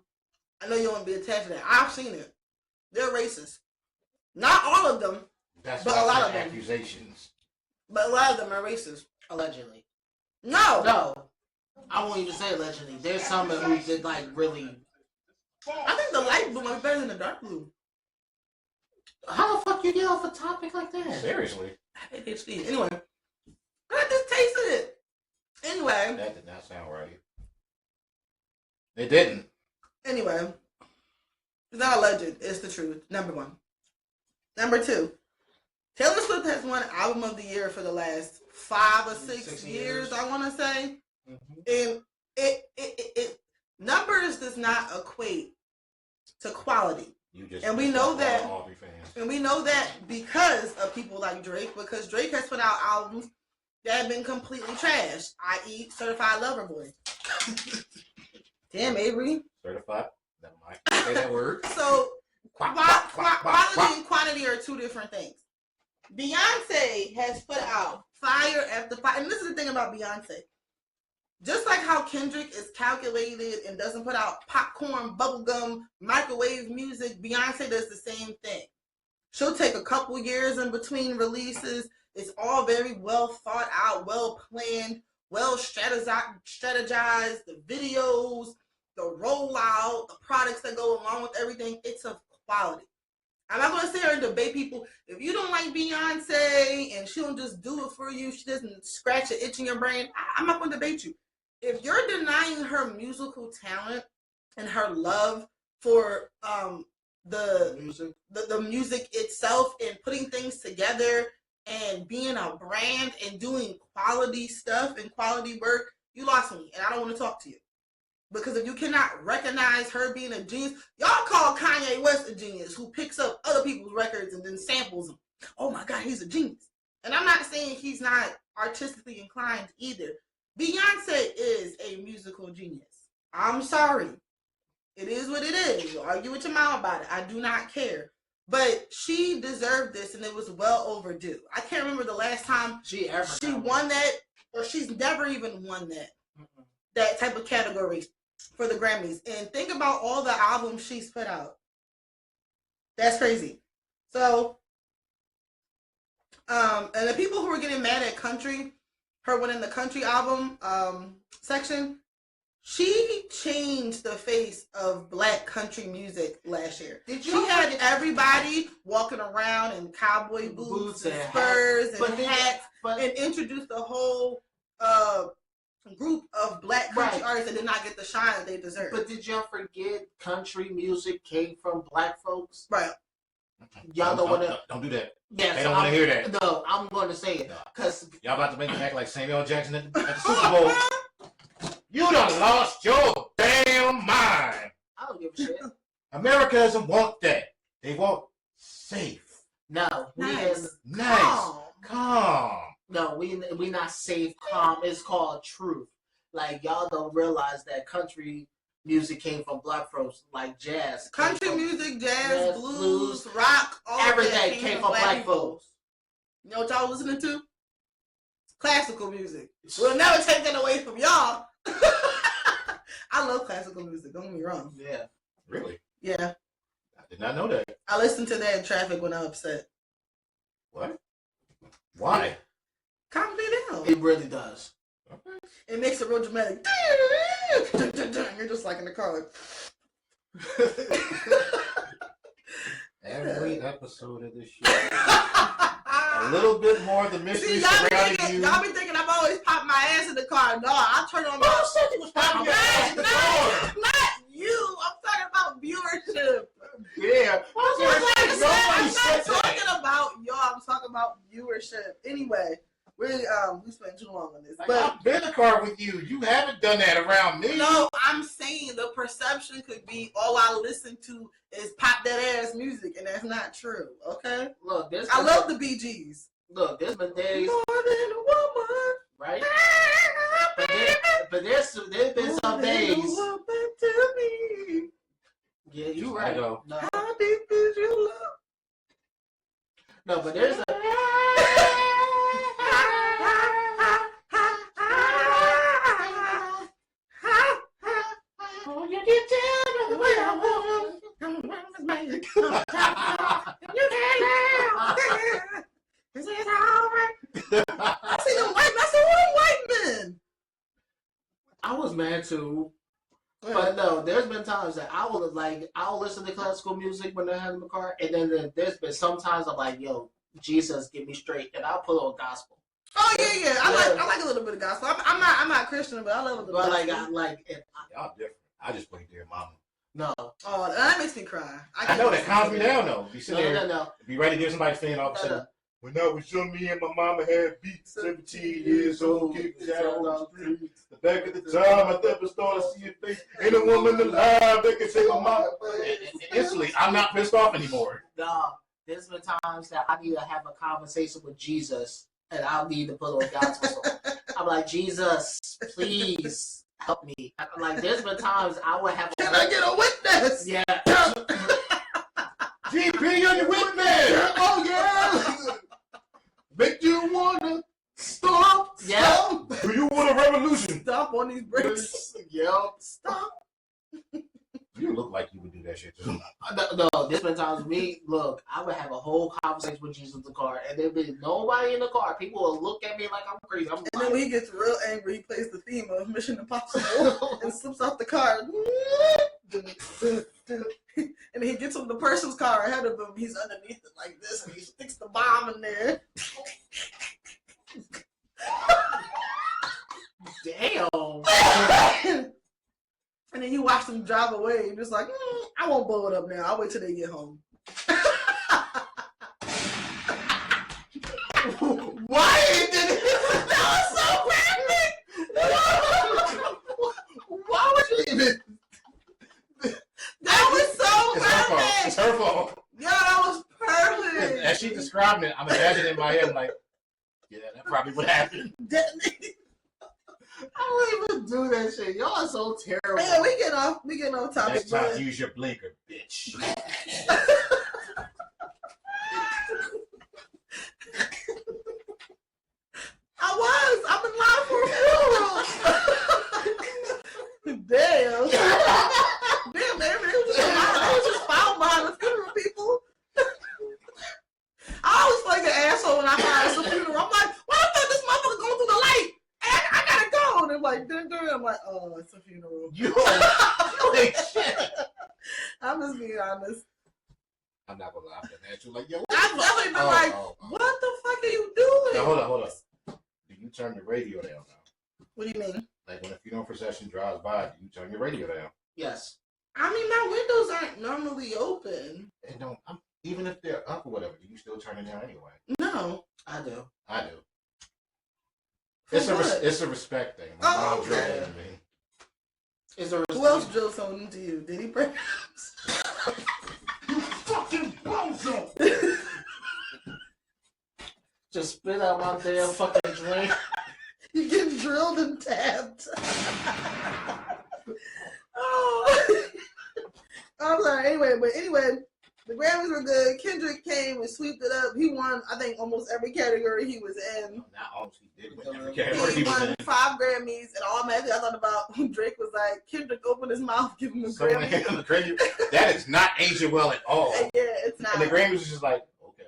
know you want to be attached to that. I've seen it. They're racist. Not all of them, but a lot of them. Accusations. But a lot of them are racist. Allegedly. No. I won't even say allegedly. There's some who did like really. I think the light blue might be better than the dark blue. How the fuck you get off a topic like that? Seriously. ADHD. Anyway, I just tasted it. Anyway. That did not sound right. It didn't. Anyway. It's not alleged. It's the truth. Number one. Number two. Taylor Swift has won Album of the Year for the last 5 or 6 years, I want to say. Mm-hmm. And it numbers does not equate to quality. And we know that. And we know that because of people like Drake, because Drake has put out albums that have been completely trashed, i.e. Certified Lover Boy. Damn, Avery. Certified? Never mind. Say that word. So, quality and quantity are two different things. Beyonce has put out fire after fire. And this is the thing about Beyonce. Just like how Kendrick is calculated and doesn't put out popcorn, bubblegum, microwave music, Beyonce does the same thing. She'll take a couple years in between releases. It's all very well thought out, well planned, well strategized. The videos, the rollout, the products that go along with everything, it's of quality. I'm not going to sit here and debate people. If you don't like Beyonce and she don't just do it for you, she doesn't scratch an itch in your brain, I'm not going to debate you. If you're denying her musical talent and her love for the music itself and putting things together and being a brand and doing quality stuff and quality work, you lost me and I don't want to talk to you. Because if you cannot recognize her being a genius, y'all call Kanye West a genius who picks up other people's records and then samples them. Oh my God, he's a genius. And I'm not saying he's not artistically inclined either. Beyonce is a musical genius. I'm sorry. It is what it is. You argue with your mom about it. I do not care. But she deserved this and it was well overdue. I can't remember the last time she won that, or she's never even won that. Mm-hmm. That type of category for the Grammys. And think about all the albums she's put out. That's crazy. So, and the people who were getting mad at country, her winning the country album section, she changed the face of black country music last year. She had everybody walking around in cowboy boots and spurs and hats and introduced the whole group of black country artists that did not get the shine that they deserve. But did y'all forget country music came from black folks? Right. Y'all don't want to. Don't do that. Yeah, they don't want to hear that. No, I'm going to say it because y'all about to make me act like Samuel Jackson at the Super Bowl. You done lost your damn mind. I don't give a shit. America doesn't want that. They want safe. No, nice. Calm. No, we not safe, calm. It's called truth. Like y'all don't realize that country music came from black folks, like jazz. Country music, jazz, blues, rock, all everything came from black folks. You know what y'all listening to? Classical music. We'll never take that away from y'all. I I love classical music. Don't get me wrong. Yeah. Really? Yeah. I did not know that. I listen to that in traffic when I'm upset. What? Why? Calm me down. It really does. Okay. It makes it real dramatic. You're just like in the car. Every episode of this show, a little bit more of the mystery See, y'all surrounding you. be thinking I'm always popping my ass in the car. No, I turn on my. Who said you was popping your ass in the car? Not you. I'm talking about viewership. Yeah. I'm Nobody said not talking that. about y'all. I'm talking about viewership. Anyway, we spent too long on this, Like, but I've been in the car with you. You haven't done that around me. no, I'm saying the perception could be all I listen to is pop that ass music, and that's not true. Okay, Look, I love the Bee Gees. Look, there's been days, More than a woman, right? But there's been some days. To me. Yeah, you I right. know. No, How deep is your love? no, but there's a. You can tell me the way I want. You can laugh. Is it alright? I see them white. That's all white men. I was mad too. But no, there's been times that I'll listen to classical music when I have in the car, and then there's been sometimes I'm like, yo, Jesus, get me straight, and I'll put on gospel. Oh yeah. I like a little bit of gospel. I'm not Christian, but I love a little. But gospel. Y'all different. I just play Dear Mama. No. Oh, that makes me cry. I know that calms me down though. Be sitting there, No. be ready to give somebody a fan all of a sudden. When I was young, me and my mama had beats. 17 years old, kicked out on the street. The back of the time, I never started to see your face. Ain't a woman alive that can say my mama. Instantly, I'm not pissed off anymore. No. There's been times that I need to have a conversation with Jesus, and I'll need to put on gospel song. I'm like, Jesus, please help me. I'm like, there's been times I would have. Can I get a witness? Yeah. GP, you're the witness. Oh yeah. Make you wanna stop? Yeah. Stop. Do you want a revolution? Stop on these bricks. Yep. Stop. You look like you would do that shit too. No, there's been times me, look, I would have a whole conversation with Jesus in the car, and there'd be nobody in the car. People will look at me like I'm crazy. I'm And like, then when he gets real angry, he plays the theme of Mission Impossible and slips off the car. And he gets on the person's car ahead of him. He's underneath it like this, and he sticks the bomb in there. damn. And then you watch them drive away. You're just like, I won't blow it up now. I'll wait till they get home. Why did it? That was so perfect. Why would you even? That was so It's her fault. It's perfect. her fault. Yeah, that was perfect. As she described it, I'm imagining in my head like, yeah, that probably would happen. I don't even do that shit. Y'all are so terrible. Yeah, we get off topic. Next time, But use your blinker, bitch. I'm in line for a funeral. Damn. Damn, Avery, they was just found behind the funeral people. I always feel like an asshole when I find it's a funeral. I'm like, why the fuck this motherfucker going through the light? I gotta go. And they're like, dun. I'm like, oh, it's a funeral. You ain't shit. I'm just being honest. I'm not gonna laugh at you. Like, yo, I've definitely been like, what the fuck are you doing? Now, hold on. Do you turn the radio down now? What do you mean? Like when a funeral procession drives by, do you turn your radio down? Yes. I mean, my windows aren't normally open. And don't, even if they're up or whatever, do you still turn it down anyway? No. I do. I do. For what? It's a respect thing. My mom drilled okay. it into me. Is there Who else drilled something into you? Did he perhaps? You fucking bozo! just spit out my damn fucking drink? You getting drilled and tapped. Oh. I'm sorry. Anyway, The Grammys were good. Kendrick came and swept it up. He won, I think, almost every category he was in. Not almost, he did win every category He he was won in. 5 Grammys, and automatically I thought about Drake was like, Kendrick opened his mouth, give him a Grammy. That is not aging well at all. Yeah, it's not. And the Grammys was just like, okay.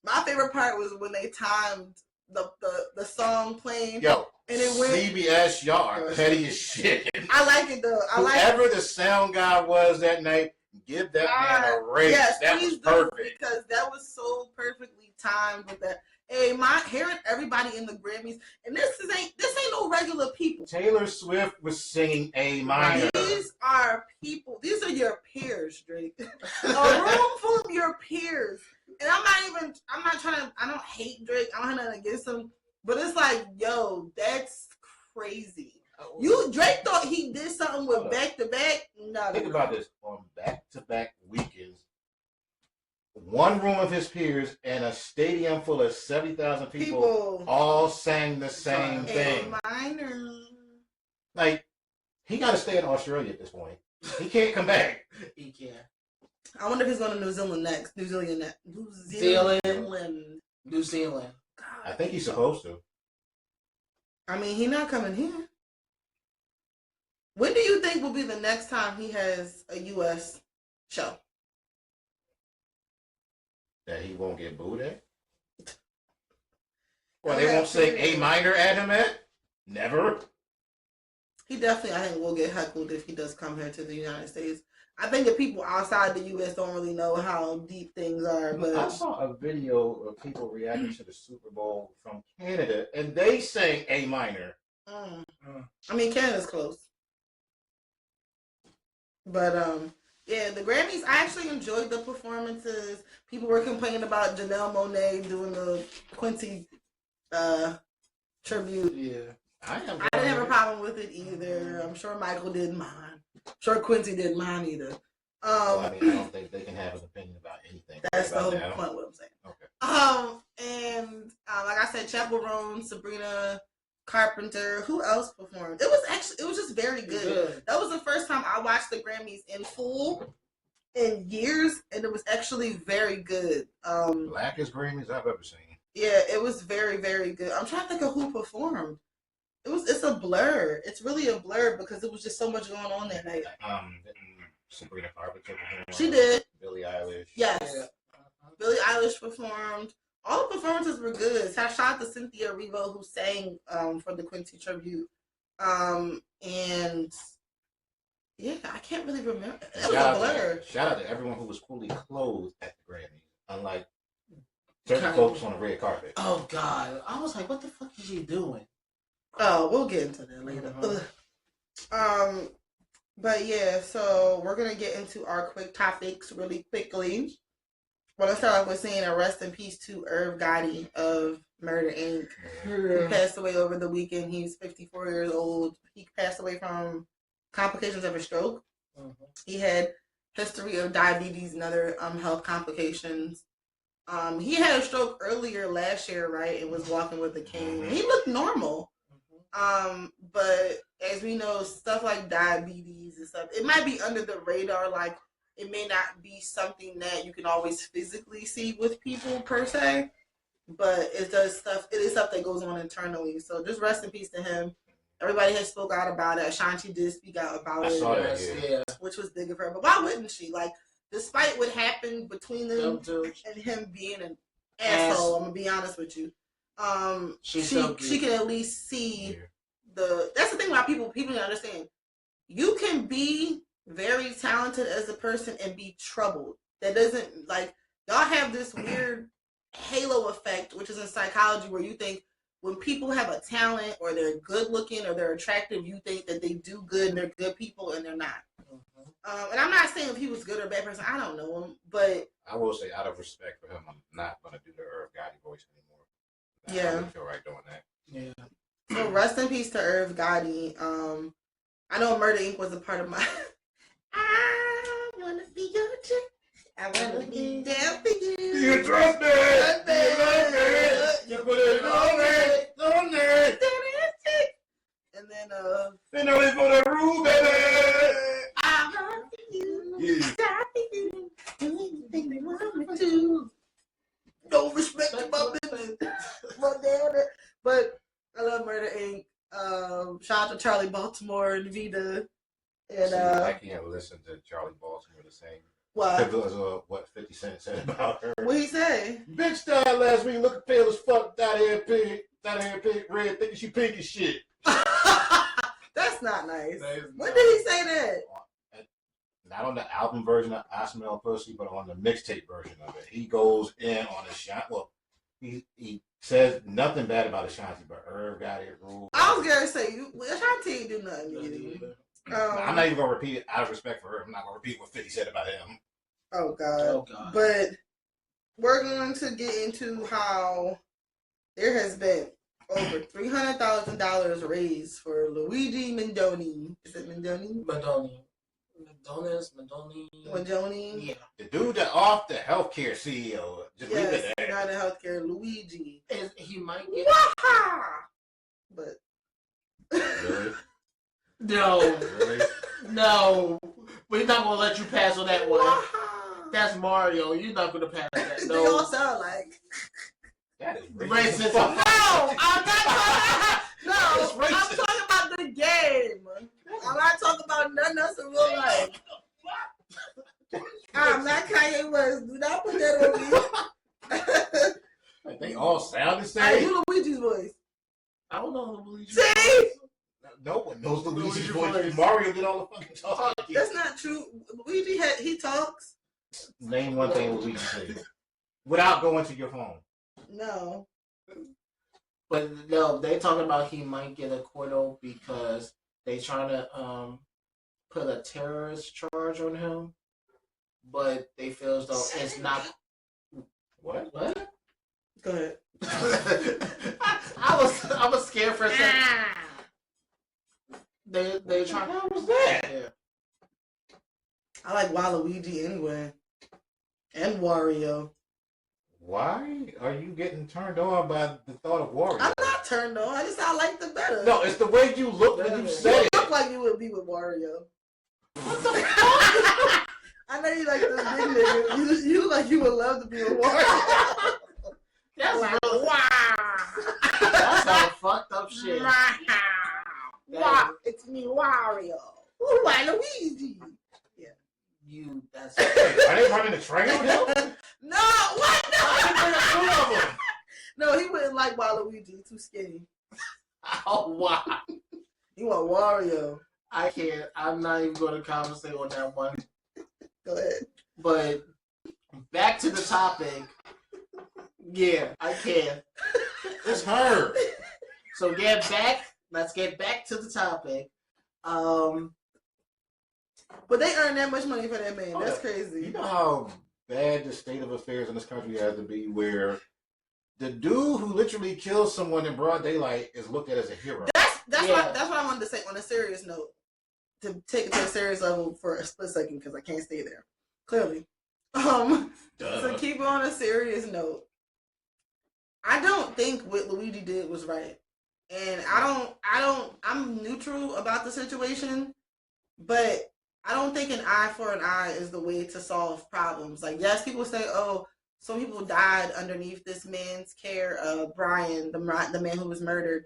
My favorite part was when they timed the song playing. Yo, and it went. CBS, y'all are petty as shit. I like it though. Whoever the sound guy was that night, give that man a raise. Yes, that was perfect. Because that was so perfectly timed with that. Hey, hearing everybody in the Grammys, and this ain't no regular people. Taylor Swift was singing A minor. These are people. These are your peers, Drake. A room full of your peers. And I'm not trying to, I don't hate Drake. I don't have nothing against him. But it's like, yo, that's crazy. Drake thought he did something with back-to-back. No, think about this. On back-to-back weekends, one room of his peers and a stadium full of 70,000 people all sang the same thing. Minor. Like, he got to stay in Australia at this point. He can't come back. He can't. I wonder if he's going to New Zealand next. New Zealand. God. I think he's supposed to. I mean, he's not coming here. When do you think will be the next time he has a U.S. show? That he won't get booed at? Well, they won't sing A minor at him at? Never. He definitely, I think, will get heckled if he does come here to the United States. I think the people outside the U.S. don't really know how deep things are. But I saw a video of people reacting to the Super Bowl from Canada, and they sang A minor. I mean, Canada's close. But, yeah, the Grammys, I actually enjoyed the performances. People were complaining about Janelle Monáe doing the Quincy tribute. Yeah. I didn't have a problem with it either. I'm sure Michael didn't mind. I'm sure Quincy didn't mind either. Well, I mean, I don't think they can have an opinion about anything. That's the whole now. point what I'm saying. Okay. And like I said, Chappell Roan, Sabrina Carpenter. Who else performed? It was just very good. That was the first time I watched the Grammys in full in years, and it was actually very good. Blackest Grammys I've ever seen. Yeah, it was very, very good. I'm trying to think of who performed. It's a blur. It's really a blur because it was just so much going on that night. Sabrina Carpenter performed. She did. Billie Eilish. Yes. Yeah. Billie Eilish performed. All the performances were good. Shout out to Cynthia Erivo who sang for the Quincy tribute. And yeah, I can't really remember. It was a blur. Shout out to everyone who was fully clothed at the Grammys, unlike certain folks on the red carpet. Oh God, I was like, what the fuck is she doing? Oh, we'll get into that later. But yeah, so we're gonna get into our quick topics really quickly. Well, let's start off with saying a rest in peace to Irv Gotti of Murder Inc. He passed away over the weekend. He's 54 years old. He passed away from complications of a stroke. He had history of diabetes and other health complications. He had a stroke earlier last year, right? And was walking with a cane. He looked normal. But as we know, stuff like diabetes and stuff, it might be under the radar. Like, it may not be something that you can always physically see with people per se, but it is stuff that goes on internally. So just rest in peace to him. Everybody has spoke out about it. Ashanti did speak out about it. Saw that, which was big of her. But why wouldn't she? Like, despite what happened between them and him being an asshole, I'm gonna be honest with you. She can at least see that's the thing about people don't understand. You can be very talented as a person and be troubled. That doesn't, like, y'all have this weird halo effect, which is in psychology, where you think when people have a talent or they're good looking or they're attractive, you think that they do good and they're good people, and they're not. And I'm not saying if he was good or a bad person. I don't know him, but I will say, out of respect for him, I'm not going to do the Irv Gotti voice anymore. I don't feel right doing that. Yeah. So rest in peace to Irv Gotti. I know Murder Inc. was a part of my. I wanna be your chick. I wanna be down for you. You trust me. You love me. You put it on me. And then they know it's for the rule, baby. I love you. Yeah. Stop you. Do anything Shout out to Charlie Baltimore and Vita. And See, I can't listen to Charlie Baltimore the same. why? Because what 50 Cent said about her. What he say? Bitch died last week, looking pale as fuck, dyed hair pink, red, thinking she pink as shit. That's not nice. When did he say that? Not on the album version of I Smell Pussy, but on the mixtape version of it. He goes in on Ashanti. Well, he says nothing bad about Ashanti, but Irv got it ruled. I was gonna say Ashanti ain't do nothing to you. I'm not even gonna repeat it out of respect for her. I'm not gonna repeat what 50 said about him. Oh God. But we're going to get into how there has been over $300,000 raised for Luigi Mendoni. Is it Mendoni? Mendoni. Yeah. The dude that off the healthcare CEO. Just leave it Yes, there. not in healthcare. Luigi. He might get. But Really? No. Really? No. We're not gonna let you pass on that one. That's Mario. You're not gonna pass that. They No. all sound like. That is Racist. No, I'm not talking. No, It's I'm racist. talking about the game. I'm not talking about nothing else in real life. I'm not Kanye West. Do not put that on me. They all sound the Hey, same. do Luigi's voice. I don't know who Luigi. See? No one knows the Luigi's Luigi voice. voice. Mario did all the fucking talking. That's not true. Luigi he talks. Name one thing Luigi said without going to your phone. No. But no, they talking about he might get acquittal because they trying to put a terrorist charge on him, but they feel as though it's not. What? What? Go ahead. I was scared for a second. They trying. How was that? Yeah. I like Waluigi anyway. And Wario. Why are you getting turned on by the thought of Wario? I'm not turned on. I like the better. No, it's the way you look when you You say it. look like you would be with Wario. What the fuck? I know you like this big nigga. You look like you would love to be with Wario. That's Like, real. wow. That's some fucked up shit. Wow. It's me, Wario. Ooh, Waluigi. That's Are they running the train on him? No, what? Two No. of them. No, he wouldn't like Waluigi. Too skinny. oh wow. He want Wario. I can't. I'm not even going to conversate on that one. Go ahead. But back to the topic. Yeah, I can. It's her. So let's get back to the topic. But they earn that much money for that man. That's You crazy. know how bad the state of affairs in this country has to be where the dude who literally kills someone in broad daylight is looked at as a hero. That's what I wanted to say on a serious note. To take it to a serious level for a split second because I can't stay there. Clearly. To keep it on a serious note. I don't think what Luigi did was right. And I'm neutral about the situation, but I don't think an eye for an eye is the way to solve problems. Like, yes, people say, oh, some people died underneath this man's care, Brian, the man who was murdered,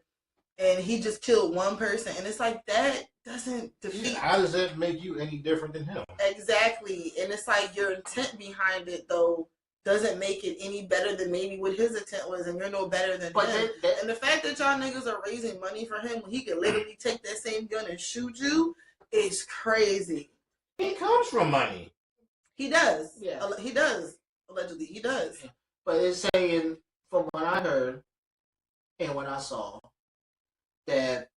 and he just killed one person. And it's like, that doesn't defeat. How does that make you any different than him? Exactly. And it's like your intent behind it, though, doesn't make it any better than maybe what his intent was, and you're no better than him. And the fact that y'all niggas are raising money for him when he could literally take that same gun and shoot you is crazy. He comes from money. He does. Yeah. He does. Allegedly, he does. But it's saying, from what I heard and what I saw, that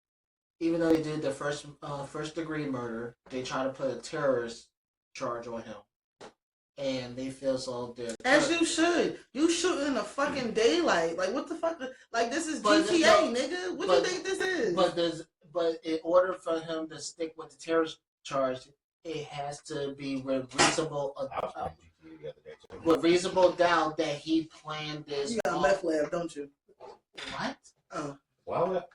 even though they did the first degree murder, they try to put a terrorist charge on him. And they feel so they're... As you should. You shoot in the fucking daylight. Like, what the fuck? Like, this is But GTA, nigga. What do you think this is? But in order for him to stick with the terrorist charge, it has to be with reasonable doubt that he planned this. You got a meth lab, don't you? What? Oh. Well,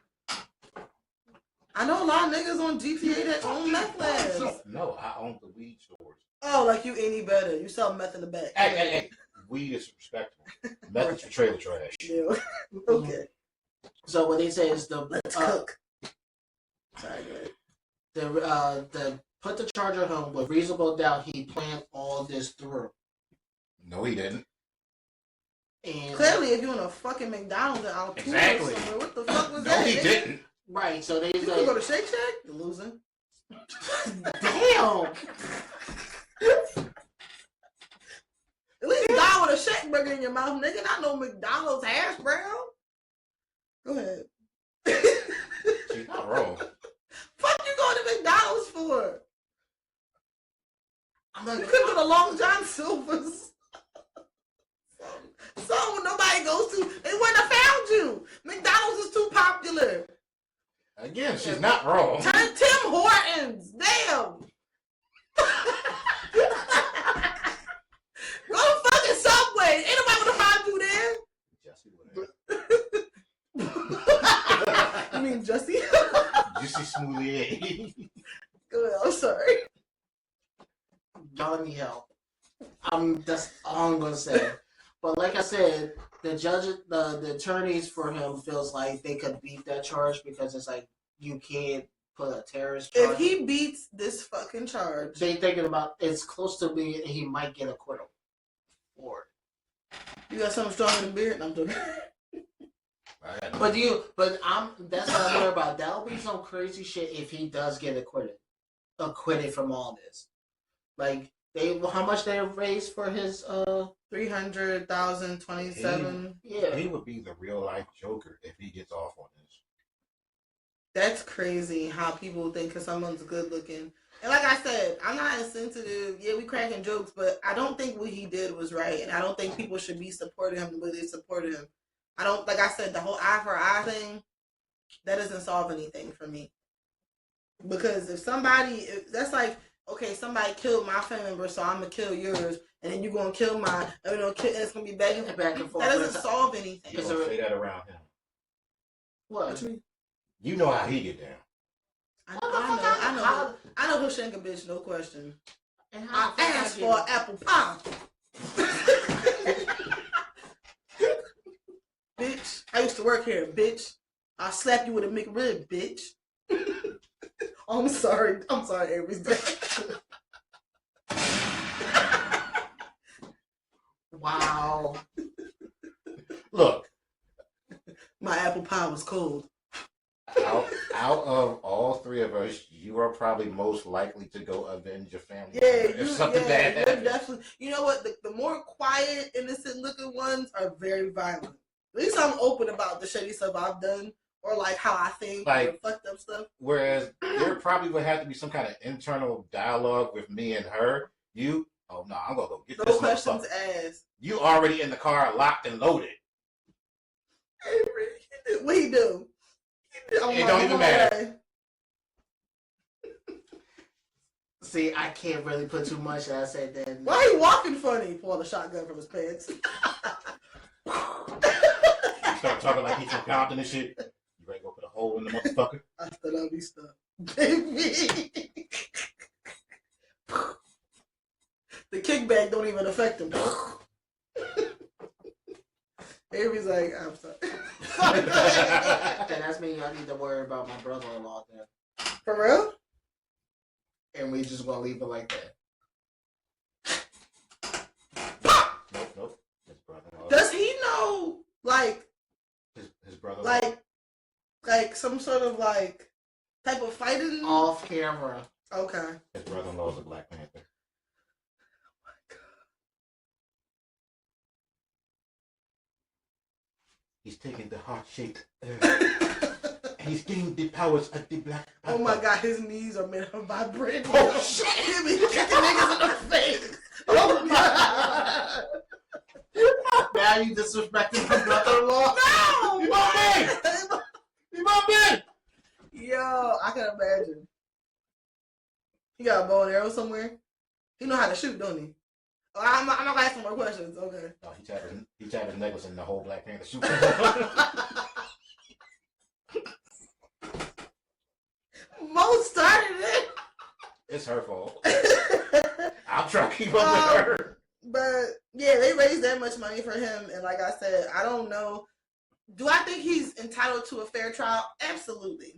I know a lot of niggas on GTA that own meth labs. no, I own the weed stores. Oh, like you any better. You sell meth in the back. Hey. Weed is respectable. Meth is for trailer trash. Yeah. Okay. So what they say is Let's cook. Sorry, go ahead. The put the charge on him with reasonable doubt. He planned all this through. No, he didn't. And Clearly, if you're in a fucking McDonald's and Altoona Exactly. somewhere, what the fuck was No, that? he nigga? didn't. right, so they You can go to Shake Shack. You're losing. damn. At least die with a Shake burger in your mouth, nigga. Not no McDonald's hash brown. Go ahead. She's not wrong. Fuck you going to McDonald's for? I'm You like, could go to Long John Silver's. Something nobody goes to. They wouldn't have found you. McDonald's is too popular. Again, she's not wrong. Turn Tim Hortons. Damn. Go to fucking Subway. Ain't nobody gonna find you there. Jesse You mean Jussie? Juicy Smoothie. Go ahead. I'm sorry. y'all need help. That's all I'm gonna say. But like I said, the judge, the attorneys for him feels like they could beat that charge because it's like you can't put a terrorist charge. If he beats this fucking charge, they thinking about it's close to being he might get acquittal for it. you got something stronger than beer? I'm joking. That's what I'm worried about. That'll be some crazy shit if he does get acquitted from all this. Like how much they raised for his 300,000, 27. Yeah. He would be the real life Joker if he gets off on this. That's crazy how people think because someone's good looking. And like I said, I'm not insensitive. Yeah, we cracking jokes, but I don't think what he did was right. And I don't think people should be supporting him the way they supported him. I don't, like I said, the whole eye for eye thing, that doesn't solve anything for me. Because that's like, okay, somebody killed my family member, so I'm going to kill yours. And then you're going to kill mine. And it's going to be back and forth. That doesn't solve anything. You don't say that around him. What? You know how he get down. I know he'll shank a bitch, no question. And I asked for an apple pie. Bitch, I used to work here, bitch. I'll slap you with a McRib, bitch. Oh, I'm sorry, Avery's back. Wow. Look, My apple pie was cold. out of all three of us, you are probably most likely to go avenge your family. Yeah, if something bad you're happens. definitely. You know what? The more quiet, innocent looking ones are very violent. At least I'm open about the shady stuff I've done, or like how I think, or fucked up stuff. Whereas there probably would have to be some kind of internal dialogue with me and her. I'm gonna go get No this questions motherfucker. asked. You already in the car, locked and loaded. Avery, what he do? It don't even matter. See, I can't really put too much. I said then. Why he walking funny? Pull the shotgun from his pants. You start talking like he's from Compton and shit. You ready to go put a hole in the motherfucker? Hasta la vista, baby. The kickback don't even affect him. Avery's like, I'm sorry. Then that's me. I need to worry about my brother-in-law then. For real? And we just gonna leave it like that. Nope. His brother-in-law. Does he know, like, his brother-in-law? like some sort of like type of fighting? Off camera. Okay. His brother-in-law is a Black Panther. He's taking the heart-shaped he's getting the powers of the Black Panther. Oh my God, his knees are made of vibranium. Oh shit! He be kicking niggas in the face. Oh God. Now you disrespecting my brother-in-law? No! You my man! You my man! Yo, I can imagine. He got a bow and arrow somewhere. He know how to shoot, don't he? Oh, I'm not gonna ask some more questions. Okay. No, he tapped his necklace and the whole Black Panther suit. Mo started it. It's her fault. I'll try to keep up with her. But yeah, they raised that much money for him, and like I said, I don't know. Do I think he's entitled to a fair trial? Absolutely.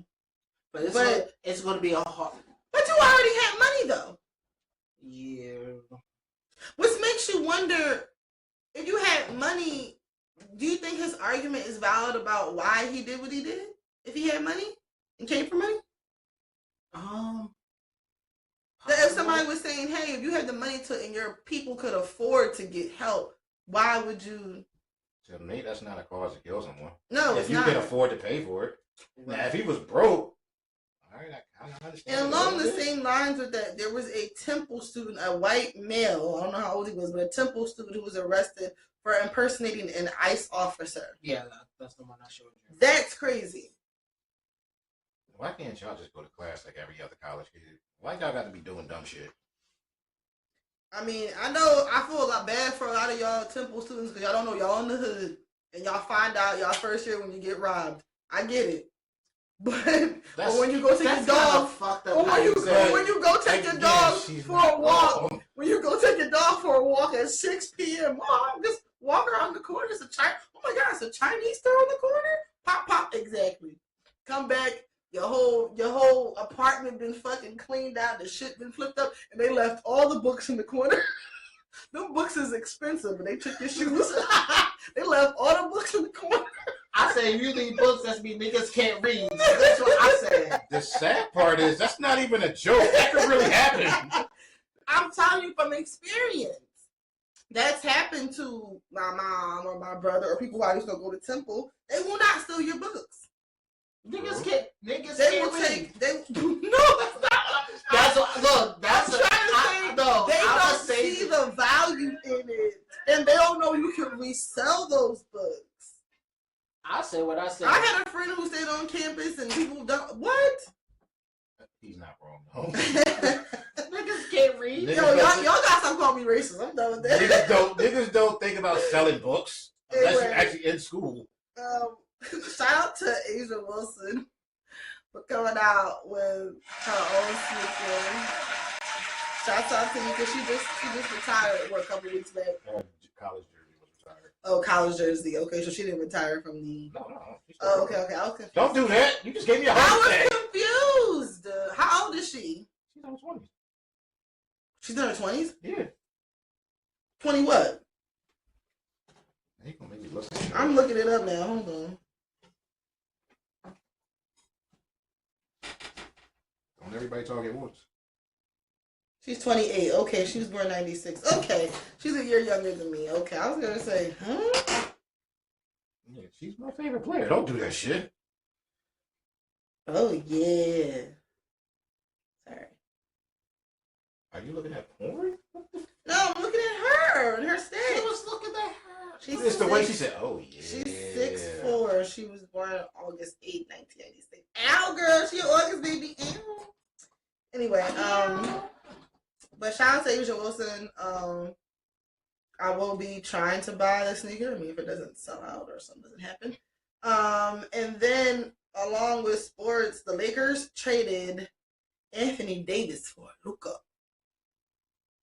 But it's going to be a hard. But you already had money though. Yeah. Which makes you wonder, if you had money, do you think his argument is valid about why he did what he did? If he had money and came for money? That if somebody was saying, hey, if you had the money and your people could afford to get help, why would you? To me, that's not a cause to kill someone. No, if you can afford to pay for it. Now, if he was broke, all right, I kind of understand. And along the same lines with that, there was a Temple student, a white male, I don't know how old he was, but a Temple student who was arrested for impersonating an ICE officer. Yeah, that's the one I showed you. That's crazy. Why can't y'all just go to class like every other college kid? Why y'all got to be doing dumb shit? I mean, I know I feel a lot bad for a lot of y'all Temple students because y'all don't know y'all in the hood and y'all find out y'all first year when you get robbed. I get it. But when you go take your dog, when you go take your dog for a walk, when you go take your dog for a walk at 6 p.m., Mom, just walk around the corner. It's a oh my God, it's a Chinese store in the corner. Pop, pop, exactly. Come back. Your whole apartment been fucking cleaned out. The shit been flipped up, and they left all the books in the corner. Them books is expensive, but they took your shoes. They left all the books in the corner. I say, if you leave books, that's me niggas can't read. That's what I said. The sad part is that's not even a joke. That could really happen. I'm telling you from experience. That's happened to my mom or my brother or people who I used to go to Temple. They will not steal your books. Niggas can't. Niggas they can't will read. take. They no, that's not. That's what, look. That's I'm trying to say. No, they don't see the value in it, and they don't know you can resell those books. I say what I say. I had a friend who stayed on campus, and people don't. What? He's not wrong. No. Niggas can't read. Yo, y'all gotta stop calling me racist. I'm done with that. Niggas don't think about selling books unless you're actually in school. Shout out to Asia Wilson for coming out with her own sneaker. Shout out to you because she just retired a couple weeks back. College jersey was retired. Oh, college jersey. Okay, so she didn't retire from the. No. Oh, okay. I was confused. Don't do that. You just gave me a I heart attack. was confused. How old is she? She's in her 20s. She's in her 20s? Yeah. 20 what? You gonna make me listen. I'm looking it up now. Hold on. Don't everybody talk at once. She's 28. Okay, she was born 96. Okay, she's a year younger than me. Okay, I was gonna say, huh? Yeah, she's my favorite player. Don't do that shit. Oh yeah. Sorry. Are you looking at porn? No, I'm looking at her and her stats. She was looking at her. It's the way she said, "Oh yeah." She's 6'4". She was born August 8, 1996. Ow, girl, she an August baby. Ow. Anyway, but shout out to Asia Wilson. I will be trying to buy the sneaker. I mean, if it doesn't sell out or something doesn't happen. And then along with sports, the Lakers traded Anthony Davis for Luka.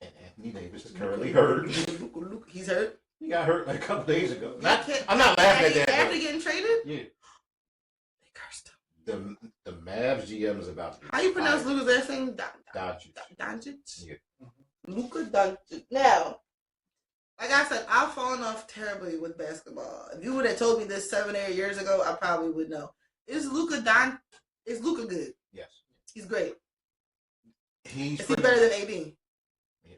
And Anthony Davis is currently hurt. Luka, he's hurt. He got hurt like a couple days ago. I'm not laughing at that. After getting traded? Yeah. They cursed him. The Mavs GM is about to. How you pronounce Luka's last name? Doncic. Yeah. Yeah. Luka Doncic. Now, like I said, I've fallen off terribly with basketball. If you would have told me this 7 or 8 years ago, I probably would know. Is Luka good? Yes. He's great. Is he pretty better than AD? Yeah.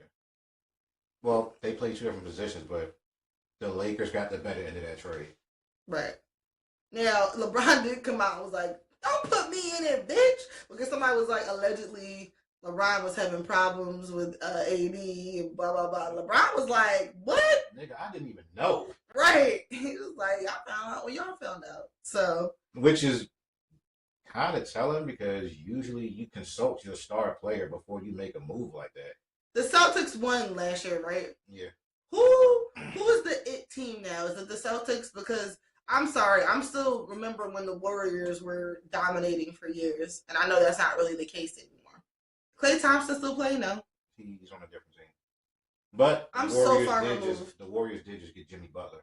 Well, they play two different positions, but the Lakers got the better end of that trade. Right. Now, LeBron did come out and was like, don't put me in it, bitch. Because somebody was like, allegedly, LeBron was having problems with AD and blah, blah, blah. LeBron was like, what? Nigga, I didn't even know. Right. He was like, I found out when y'all found out. So. Which is kind of telling because usually you consult your star player before you make a move like that. The Celtics won last year, right? Yeah. Who is the it team now? Is it the Celtics? Because I'm sorry, I'm still remembering when the Warriors were dominating for years, and I know that's not really the case anymore. Klay Thompson still playing now. He's on a different team. But I'm so far removed. The Warriors did just get Jimmy Butler.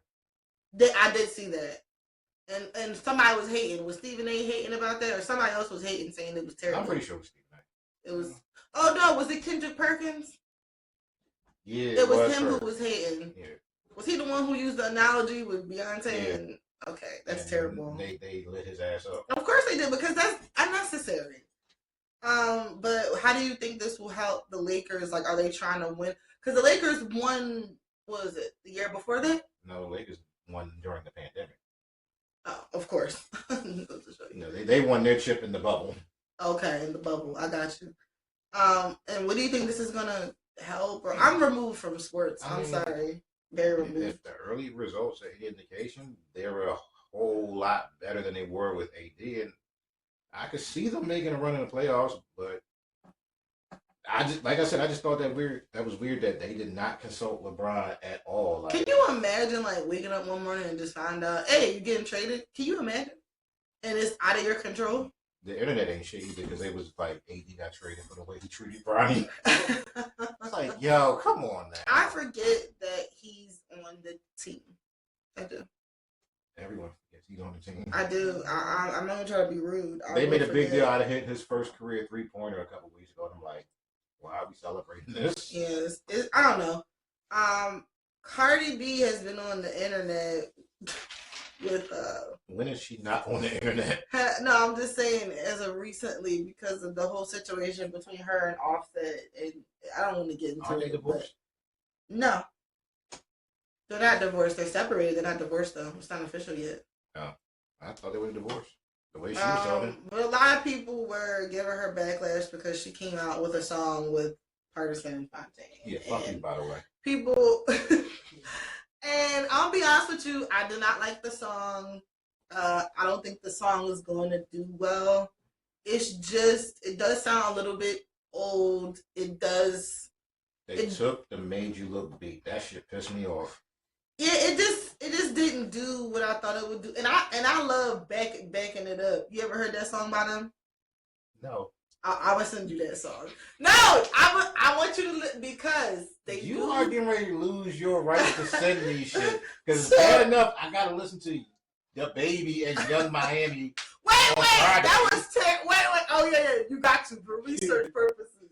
I did see that. And somebody was hating. Was Stephen A. hating about that, or somebody else was hating, saying it was terrible? I'm pretty sure it was Stephen A. It was. Oh no, was it Kendrick Perkins? Yeah, it was him her. who was hating. Yeah. Was he the one who used the analogy with Beyonce? Yeah. And okay, that's terrible. They lit his ass up. Of course they did, because that's unnecessary. But how do you think this will help the Lakers? Like, are they trying to win? Because the Lakers won. What was it, the year before that? No, the Lakers won during the pandemic. Oh, of course. They won their chip in the bubble. Okay, in the bubble. I got you. And what do you think this is gonna help? Or I'm removed from sports. I'm sorry. Very removed. If the early results are any indication, they were a whole lot better than they were with AD, and I could see them making a run in the playoffs. But I just thought that was weird that they did not consult LeBron at all. Like, can you imagine like waking up one morning and just find out, hey, you're getting traded? Can you imagine? And it's out of your control. The internet ain't shit either, because it was like AD got traded for the way he treated Bronny. It's like, yo, come on now. I forget that he's on the team. I do. Everyone forgets he's on the team. I do. I'm not trying to be rude. They made a big deal out of hitting his first career 3-pointer a couple weeks ago, and I'm like, why are we celebrating this? Yes. I don't know. Cardi B has been on the internet with when is she not on the internet? No, I'm just saying as of recently, because of the whole situation between her and Offset, and I don't want to get into Are they it. divorced? No, they're not divorced. They're separated. They're not divorced though. It's not official yet. Oh, I thought they were divorced. The way she was talking. But a lot of people were giving her backlash because she came out with a song with Partisan and Fontaine. Yeah, fuck you, by the way. People. And I'll be honest with you, I did not like the song. I don't think the song is going to do well. It's just, it does sound a little bit old. It does. They took the Made You Look beat. That shit pissed me off. Yeah, it just didn't do what I thought it would do. And I love backing it up. You ever heard that song by them? No. I would send you that song. No, I want you to because you are getting ready to lose your right to send me shit. Because bad enough, I gotta listen to The Baby and Young Miami. Wait, that was wait. Oh yeah, you got to for research purposes.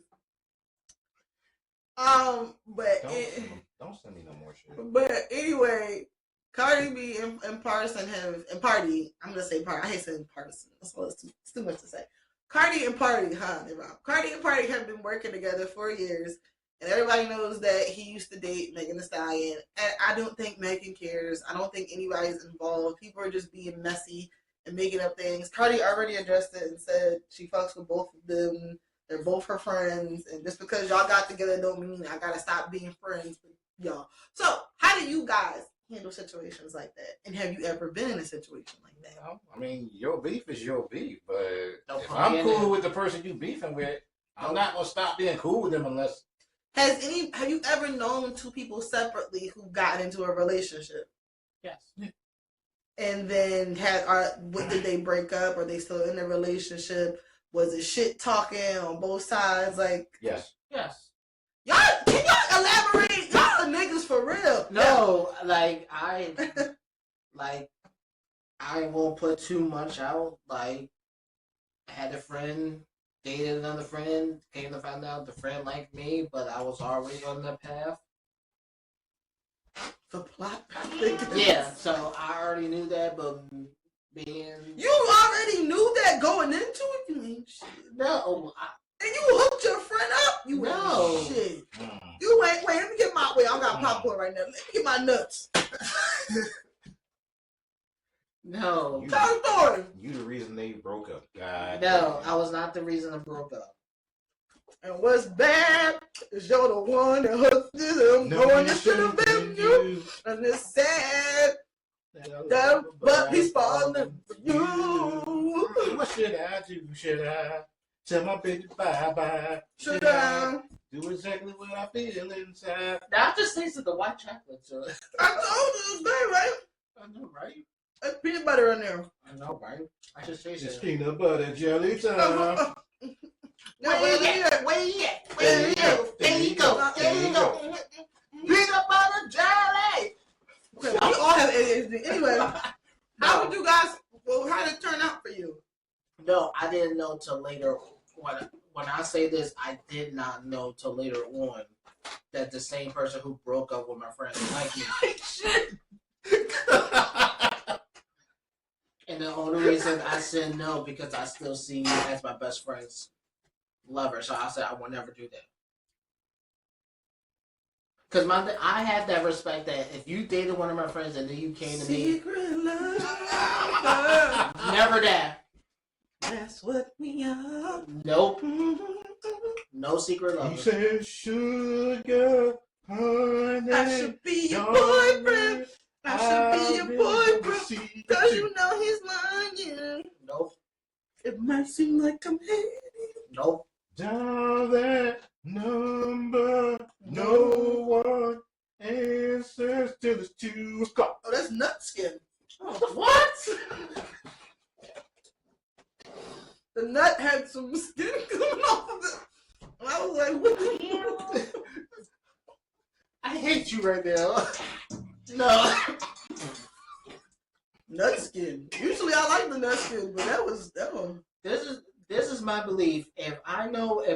But don't send me no more shit. But anyway, Cardi B and Partisan have Party. I'm gonna say Party. I hate saying Partisan. That's all. It's too much to say. Cardi and Party, Cardi and Party have been working together for years, and everybody knows that he used to date Megan Thee Stallion. And I don't think Megan cares. I don't think anybody's involved. People are just being messy and making up things. Cardi already addressed it and said she fucks with both of them. They're both her friends, and just because y'all got together don't mean I gotta stop being friends with y'all. So, how do you guys handle situations like that? And have you ever been in a situation like that? I mean, your beef is your beef, but if I'm cool with the person you beefing with, I'm not gonna stop being cool with them unless. Have you ever known two people separately who got into a relationship? Yes. And then did they break up? Are they still in a relationship? Was it shit talking on both sides? Like Yes. Y'all, can y'all elaborate? Y'all are niggas for real. No, I won't put too much out. Like, I had a friend, dated another friend, came to find out the friend liked me, but I was already on the path. The plot. Yeah, so I already knew that, but you already knew that going into it? You mean shit? No. And you hooked your friend up? You no. Shit. You wait, let me get my, I got popcorn right now. Let me get my nuts. No. Tell the story. You the reason they broke up. God. No, I was not the reason I broke up. And what's bad is you're the one that hooked this. I'm going to should have been you. And it's sad. But he's falling for you. What should I do? Should I tell my baby bye-bye? Should I do exactly what I feel inside? Now I just tasted the white chocolate. So. I told you it's good, right? I know, right? There's peanut butter in there. I know, right? I just tasted it's peanut butter jelly time. Where you at? There you go. Peanut butter jelly. Okay, we all have ADHD. Anyway, how would you guys I didn't know till later. When I say this, I did not know till later on that the same person who broke up with my friend liked me. Shit. And the only reason I said no because I still see you as my best friend's lover. So I said I will never do that. Because I had that respect that if you dated one of my friends and then you came to me, Secret love. never that. That's what we are. Nope. No secret He lover. said, sugar, honey, I should be your darling, boyfriend. I should be your boyfriend. Cause you know he's lying. Nope. It might seem like I'm hating. Nope. Dial that number. No one answers till it's 2 o'clock. Oh, that's nut skin. Oh, what? The nut had some skin coming off of it. And I was like, what the hell? I hate you right now. No. Nut skin. Usually I like the nut skin, but that one. This is my belief. If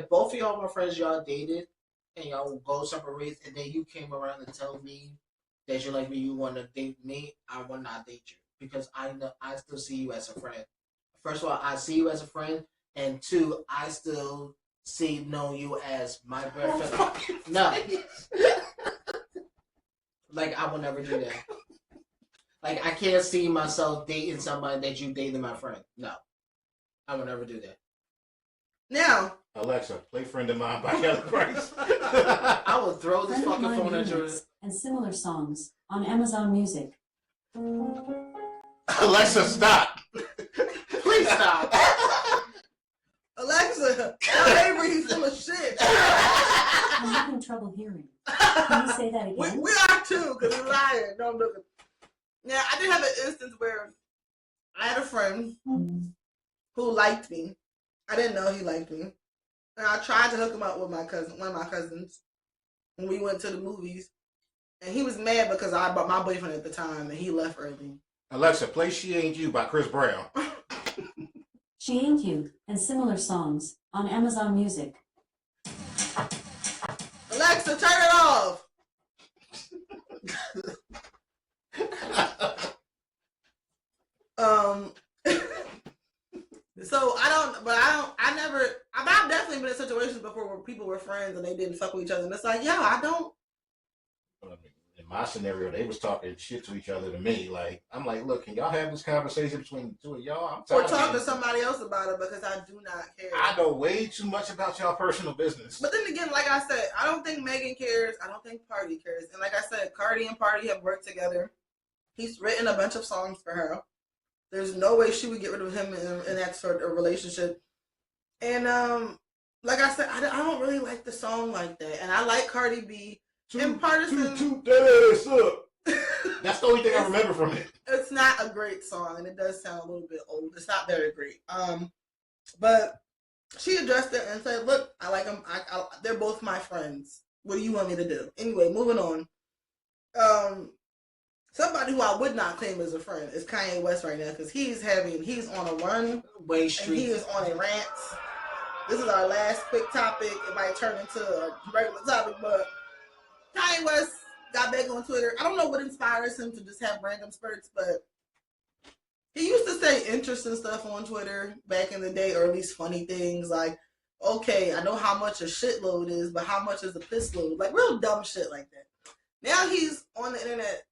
both of y'all my friends y'all dated and y'all go separate ways and then you came around and tell me that you like me, you want to date me, I will not date you because I know I still see you as a friend. First of all, I see you as a friend, and two, I still know you as my boyfriend. No. Like, I will never do that. Like, I can't see myself dating somebody that you dated my friend. No. I will never do that. Now, Alexa, play Friend of Mine by Kelly Price. I will throw this Friend of fucking Mine phone at you. remix and similar songs on Amazon Music. Alexa, stop. Please stop. Alexa, tell Avery he's full of shit. I'm having trouble hearing. Can you say that again? We are too, because we're lying. No, I'm looking. Now, I did have an instance where I had a friend who liked me. I didn't know he liked me. And I tried to hook him up with one of my cousins, when we went to the movies. And he was mad because I brought my boyfriend at the time and he left early. Alexa, play She Ain't You by Chris Brown. She Ain't You and similar songs on Amazon Music. Alexa, turn it off. So I've definitely been in situations before where people were friends and they didn't fuck with each other. And it's like, I don't. In my scenario, they was talking shit to each other to me. Like, I'm like, look, can y'all have this conversation between the two of y'all? I'm Or tired talk of to it. somebody else about it because I do not care. I know way too much about y'all personal business. But then again, like I said, I don't think Megan cares. I don't think Party cares. And like I said, Cardi and Party have worked together. He's written a bunch of songs for her. There's no way she would get rid of him in that sort of relationship. And like I said, I don't really like the song like that. And I like Cardi B. And Partisan. Toot that ass up. That's the only thing I remember from it. It's not a great song, and it does sound a little bit old. It's not very great. But she addressed it and said, "Look, I like them. They're both my friends. What do you want me to do?" Anyway, moving on. Somebody who I would not claim as a friend is Kanye West right now because he's on a run Way and street. he is on a rant. This is our last quick topic. It might turn into a regular topic, but Kanye West got back on Twitter. I don't know what inspires him to just have random spurts, but he used to say interesting stuff on Twitter back in the day, or at least funny things like, okay, I know how much a shitload is, but how much is a piss load? Like real dumb shit like that. Now he's on the internet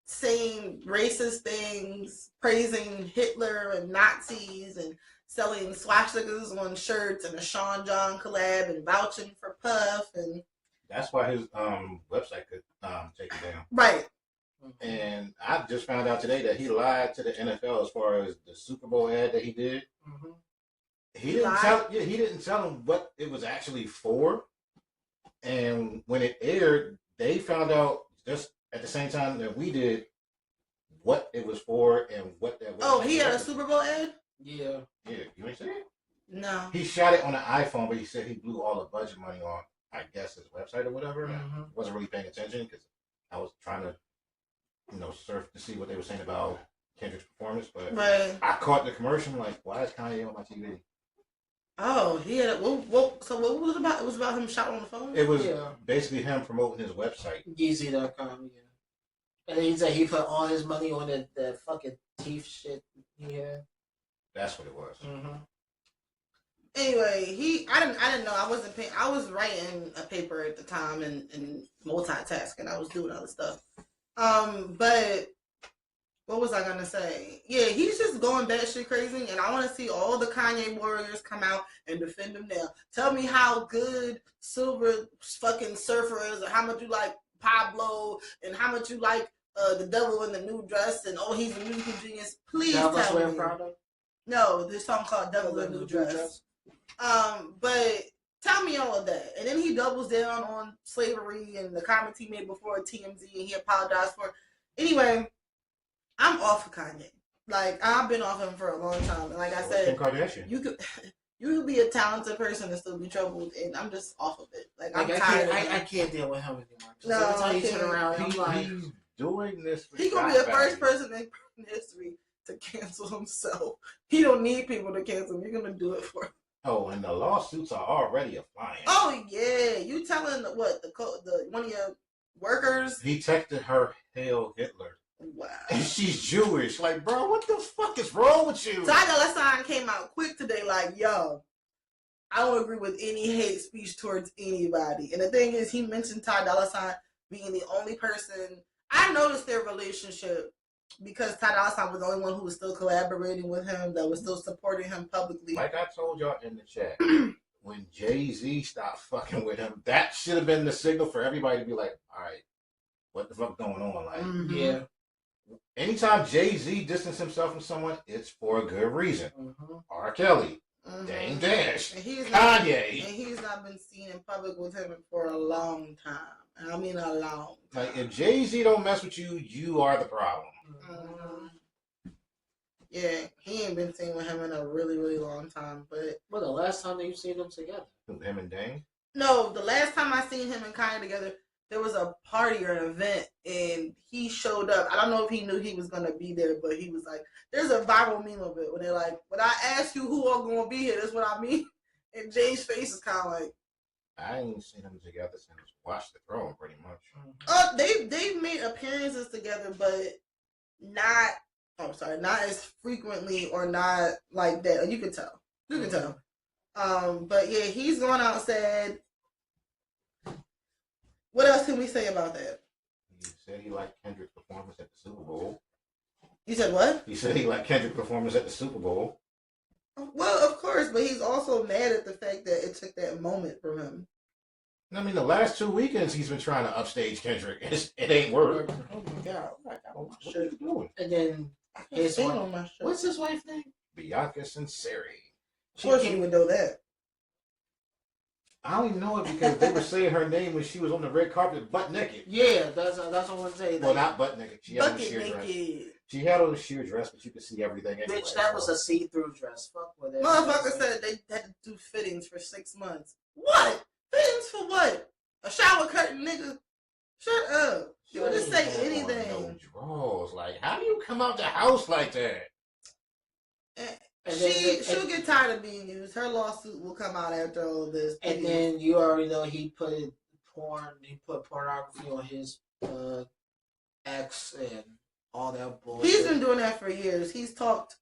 saying racist things, praising Hitler and Nazis, and selling swastikas on shirts and a Sean John collab and vouching for Puff. And That's why his website could take it down. right. And I just found out today that he lied to the NFL as far as the Super Bowl ad that he did. Mm-hmm. He didn't tell them what it was actually for. And when it aired, they found out just at the same time that we did what it was for and what that was. Oh, he had a Super Bowl ad? Yeah. Yeah, you ain't see it? No. He shot it on an iPhone, but he said he blew all the budget money on, I guess, his website or whatever. Mm-hmm. I wasn't really paying attention because I was trying to, surf to see what they were saying about Kendrick's performance, but Right. I caught the commercial. I'm like, why is Kanye on my TV? Oh, he had. So what was it about? It was about him shouting on the phone. It was Yeah. basically him promoting his website. Yeezy.com, yeah. And then he said he put all his money on the fucking teeth shit he had. That's what it was. Mm-hmm. Anyway, I didn't know. I wasn't paying. I was writing a paper at the time and multitasking. I was doing other stuff. But what was I gonna say? Yeah, he's just going batshit crazy, and I want to see all the Kanye warriors come out and defend him now. Tell me how good Silver fucking Surfer is, or how much you like Pablo, and how much you like the Devil in the New Dress, and oh, he's a musical genius. Please tell me. No, this song called Devil in the New Dress. But tell me all of that, and then he doubles down on slavery and the comments he made before TMZ, and he apologized for it. Anyway. I'm off of Kanye. Like, I've been off him for a long time. And like I said, Kim Kardashian. you could be a talented person and still be troubled, and I'm just off of it. Like I'm tired. I can't deal with him anymore. No, every time he turn around, I'm like, he's doing this. He's gonna be the first person in history to cancel himself. He don't need people to cancel him. You're gonna do it for him. Oh, and the lawsuits are already flying. Oh yeah, you telling what the one of your workers? He texted her "Hail Hitler." Wow. And she's Jewish. Like, bro, what the fuck is wrong with you? Ty Dolla $ign came out quick today, like, yo, I don't agree with any hate speech towards anybody. And the thing is, he mentioned Ty Dolla $ign being the only person. I noticed their relationship because Ty Dolla $ign was the only one who was still collaborating with him, that was still supporting him publicly. Like I told y'all in the chat, when Jay-Z stopped fucking with him, that should have been the signal for everybody to be like, all right, what the fuck going on? Like, Mm-hmm. yeah. Anytime Jay-Z distanced himself from someone, it's for a good reason. Mm-hmm. R. Kelly, Mm-hmm. Dame Dash, And he's Kanye. he's not been seen in public with him for a long time. I mean, a long time. Like, if Jay-Z don't mess with you, you are the problem. Mm-hmm. Yeah, he ain't been seen with him in a really, really long time. But Well, the last time that you seen them together? Him and Dame? no, the last time I seen him and Kanye together, there was a party or an event, and he showed up. I don't know if he knew he was gonna be there, but he was like, "There's a viral meme of it when they're like, when I ask you who are gonna be here, that's what I mean." And Jay's face is kind of like, I ain't seen them together since Watch the Throne, pretty much. they've made appearances together, but not. Not as frequently or not like that. You can tell. You can tell. But yeah, he's going out and said. What else can we say about that? He said he liked Kendrick's performance at the Super Bowl. You said what? He said he liked Kendrick's performance at the Super Bowl. Well, of course, but he's also mad at the fact that it took that moment from him. I mean, the last 2 weekends he's been trying to upstage Kendrick. It ain't working. Oh my god! What are you doing? And then his Stain wife, on my shirt. what's his wife's name? Bianca Sinceri. Of course, you would know that. I only know it because they were saying her name when she was on the red carpet, butt naked. Yeah, that's what I want to say. Well, not butt naked. She had on a Bucket sheer dress. naked. She had on a sheer dress, but you could see everything anyway. Bitch, that was a see-through dress. Fuck with it. Motherfucker said they had to do fittings for 6 months. What? Fittings for what? A shower curtain, nigga? Shut up. You would just say anything. No drawers. Like, how do you come out the house like that? She'll get tired of being used. Her lawsuit will come out after all this. And then you already know he put pornography on his ex and all that bullshit. He's been doing that for years. He's talked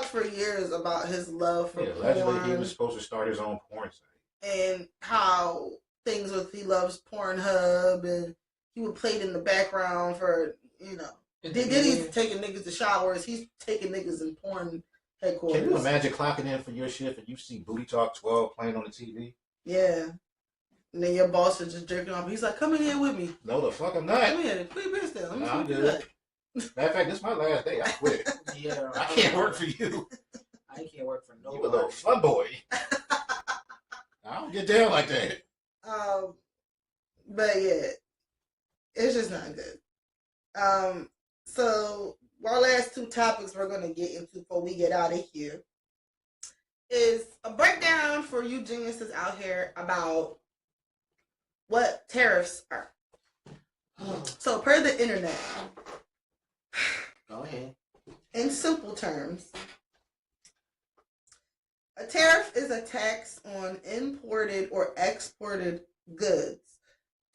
for years about his love for Allegedly he porn was supposed to start his own porn site. and how things with he loves Pornhub and he would play it in the background for Then he's taking niggas to showers. He's taking niggas in porn headquarters. Can you imagine clocking in for your shift and you see Booty Talk 12 playing on the TV? Yeah. And then your boss is just jerking off. He's like, "Come in here with me. No, the fuck I'm not. Come here. Put your pants down. Let me Nah, I'm see what you good. got." Matter of fact, this is my last day. I quit. Yeah, I can't work for you. I can't work for You a nobody. little fun boy. I don't get down like that. But yeah, it's just not good. So our last two topics we're gonna get into before we get out of here is a breakdown for you geniuses out here about what tariffs are. So per the internet, Go ahead. In simple terms, a tariff is a tax on imported or exported goods.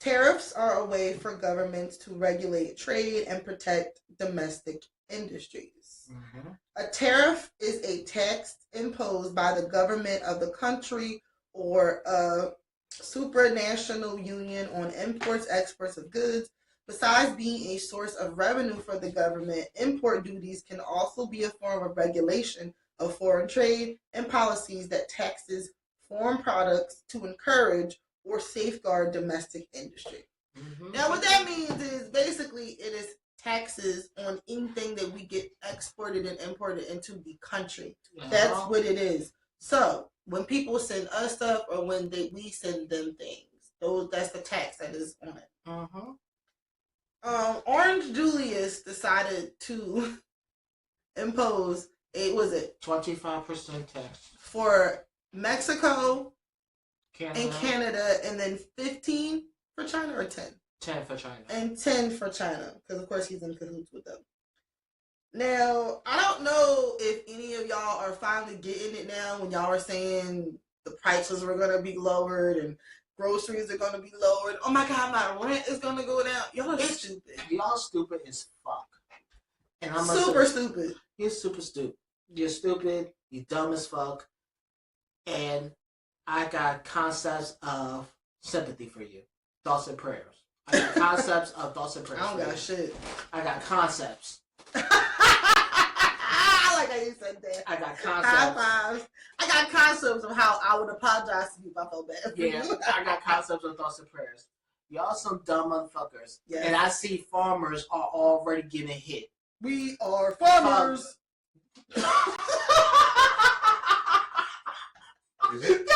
Tariffs are a way for governments to regulate trade and protect domestic industries. Mm-hmm. A tariff is a tax imposed by the government of the country or a supranational union on imports, exports of goods. Besides being a source of revenue for the government, import duties can also be a form of regulation of foreign trade and policies that taxes foreign products to encourage or safeguard domestic industry. Mm-hmm. Now, what that means is basically it is taxes on anything that we get exported and imported into the country. That's what it is. So when people send us stuff or when we send them things, that's the tax that is on it. Mm-hmm. Orange Julius decided to impose 25% tax for Mexico Canada. and Canada, and then 15 for China or 10? 10 for China. And 10 for China, because of course he's in cahoots with them. Now, I don't know if any of y'all are finally getting it now when y'all are saying the prices were going to be lowered and groceries are going to be lowered. Oh my God, my rent is going to go down. Y'all are stupid. Y'all stupid as fuck. And I'm super stupid. You're super stupid. You're stupid. You're dumb as fuck. And I got concepts of sympathy for you. Thoughts and prayers. I got concepts of thoughts and prayers. I don't got shit. I got concepts. I like how you said that. I got concepts. High fives. I got concepts of how I would apologize to you if I felt bad for Yeah, you. I got concepts of thoughts and prayers. Y'all some dumb motherfuckers. Yes. And I see farmers are already getting hit. We are farmers. That was a good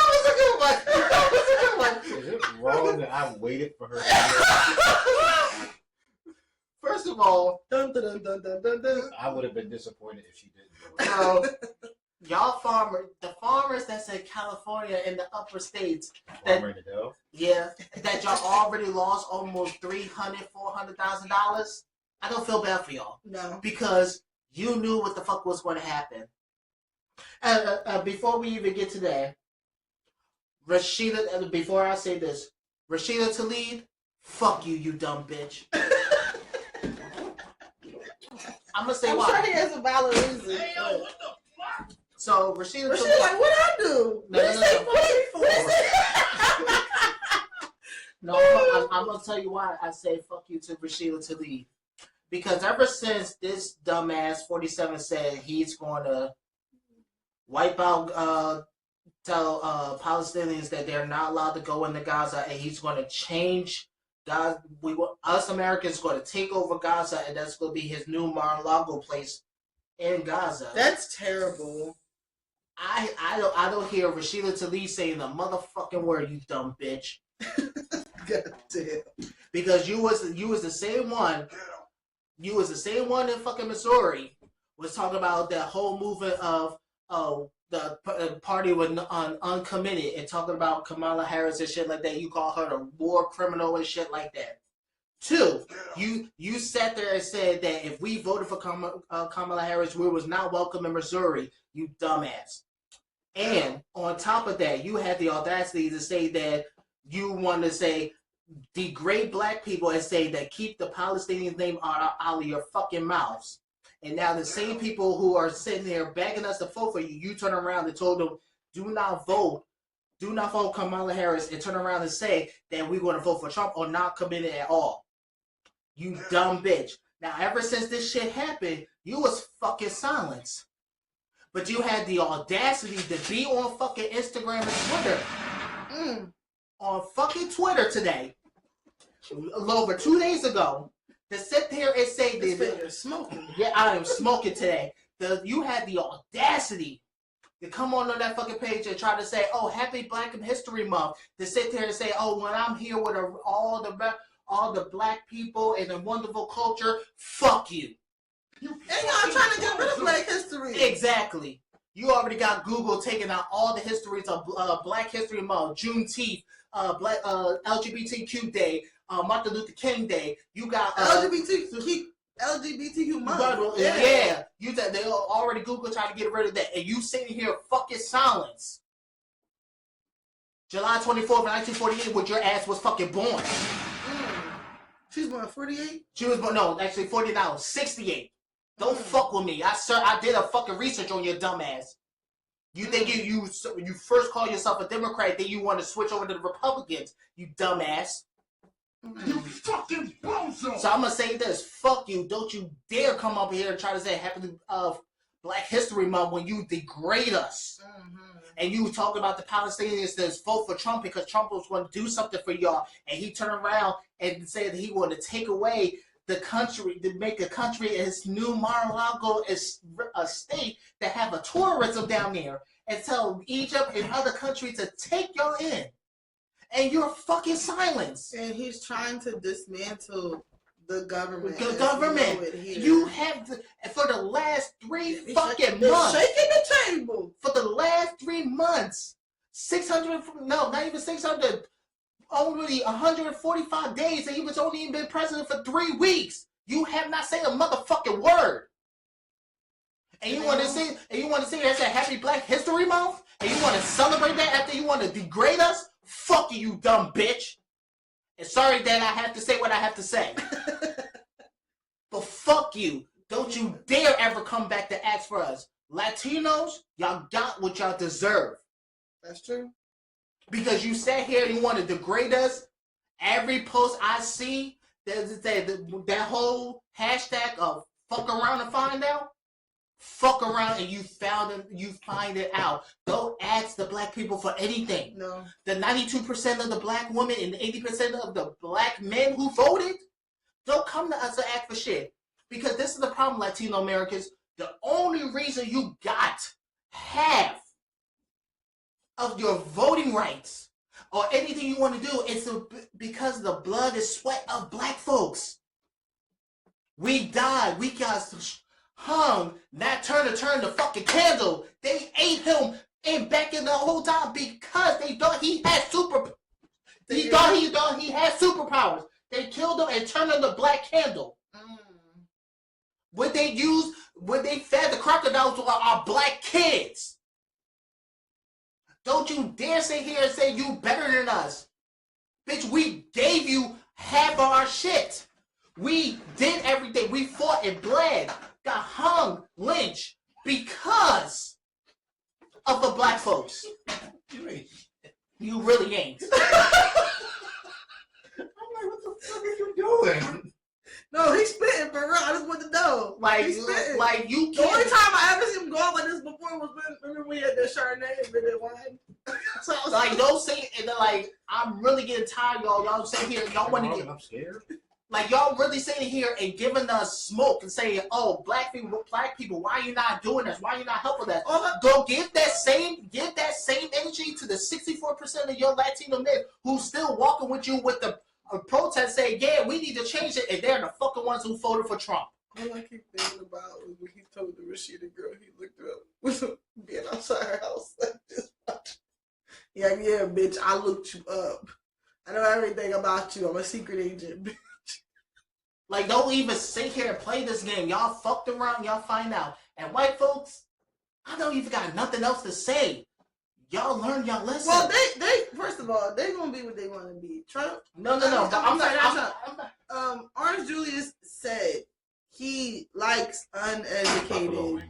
one. That was a good one. Is it wrong that I waited for her? First of all, Dun, dun, dun, dun, dun, dun. I would have been disappointed if she didn't do it. y'all the farmers that's in California in the upper states, Farmer in the Dove. yeah, that y'all already lost almost $400,000. I don't feel bad for y'all No. because you knew what the fuck was going to happen. Before we even get to that, Rashida, before I say this, Rashida Tlaib, fuck you, you dumb bitch. I'm gonna say I'm why. sure he has a valid reason. Hey, yo, what the fuck? So Rashida But she's Tlaib, like, what I do? No, What no, you no, say no. fuck me for? no, I'm gonna tell you why I say fuck you to Rashida Tlaib. Because ever since this dumbass 47 said he's going to wipe out, tell Palestinians that they're not allowed to go into Gaza, and he's going to change God. Us Americans going to take over Gaza, and that's going to be his new Mar-a-Lago place in Gaza. That's terrible. I don't hear Rashida Tlaib saying a motherfucking word, you dumb bitch. God damn. Because you was the same one. You was the same one in fucking Missouri was talking about that whole movement of the party with uncommitted and talking about Kamala Harris and shit like that. You call her a war criminal and shit like that. Two, you sat there and said that if we voted for Kamala Harris, we was not welcome in Missouri. You dumbass. And on top of that, you had the audacity to say that you want to say degrade black people and say that keep the Palestinian name out of your fucking mouths. And now the same people who are sitting there begging us to vote for you, you turn around and told them, do not vote Kamala Harris, and turn around and say that we're going to vote for Trump or not committed at all. You dumb bitch. Now, ever since this shit happened, you was fucking silenced. But you had the audacity to be on fucking Instagram and Twitter. On fucking Twitter today, a little over 2 days ago, to sit there and say that You're smoking. yeah, I am smoking today. You had the audacity to come on that fucking page and try to say, "Oh, Happy Black History Month." To sit there and say, "Oh, when I'm here with all the black people and the wonderful culture, fuck you." And y'all trying to get rid of Black history. Exactly. You already got Google taking out all the histories of Black History Month, Juneteenth, Black LGBTQ Day, Martin Luther King Day. You got LGBTQ. LGBTQ month. But, yeah. You said they already Google trying to get rid of that, and you sitting here fucking silence. July 24th, 1948, when your ass was fucking born. She's born 48? She was born, no, actually 49, 68. Don't fuck with me. I did a fucking research on your dumb ass. You think you first call yourself a Democrat, then you want to switch over to the Republicans, you dumbass. You fucking bozo! So I'm gonna say this: fuck you! Don't you dare come up here and try to say Happy Black History Month when you degrade us. And you talk about the Palestinians that vote for Trump because Trump was going to do something for y'all, and he turned around and said he wanted to take away the country, to make a country as new Mar-a-Lago as a state that have a tourism down there, and tell Egypt and other countries to take y'all in. And you're fucking silenced. And he's trying to dismantle the government. The government. You have to, for the last 3 fucking months. Shaking the table. For the last 3 months. 600, no, not even 600. Only 145 days, and he was only been president for 3 weeks. You have not said a motherfucking word. And you want to say, that's a Happy Black History Month? And you want to celebrate that after you want to degrade us? Fuck you, you dumb bitch. And sorry that I have to say what I have to say. But fuck you. Don't you dare ever come back to ask for us. Latinos, y'all got what y'all deserve. That's true. Because you sat here and you want to degrade us. Every post I see, that whole hashtag of fuck around and find out. Fuck around and you find it out. Go ask the black people for anything. No. The 92% of the black women and 80% of the black men who voted, don't come to us to ask for shit. Because this is the problem, Latino Americans. The only reason you got half of your voting rights or anything you want to do is because the blood and sweat of black folks. We died. We got hung. Nat Turner turned the fucking candle. They ate him and back in the whole time because they thought he had he had superpowers. They killed him and turned on the black candle. What they fed the crocodiles were our black kids. Don't you dare sit here and say you better than us. Bitch, we gave you half of our shit. We did everything. We fought and bled. Got hung, lynched, because of the black folks. You really ain't. I'm like, what the fuck are you doing? No, he's spitting for real. I just want to know. Like you The can't. only time I ever seen him go out like this before was when we had that Chardonnay and that wine. So I was like, don't say it. Like, I'm really getting tired, y'all. Y'all sitting here, y'all want to get. I'm scared. Like, y'all really sitting here and giving us smoke and saying, oh, black people, why are you not doing this? Why are you not helping us? Go give that same energy to the 64% of your Latino men who's still walking with you with the protest saying, yeah, we need to change it, and they're the fucking ones who voted for Trump. All I keep thinking about was when he told the Rashida girl he looked her up with being outside her house like this. Yeah, bitch, I looked you up. I know everything about you. I'm a secret agent, bitch. Like, don't even sit here and play this game. Y'all fucked around, y'all find out. And white folks, I don't even got nothing else to say. Y'all learn y'all lesson. Well, they first of all, they gonna be what they want to be. Trump. No. Orange Julius said he likes uneducated.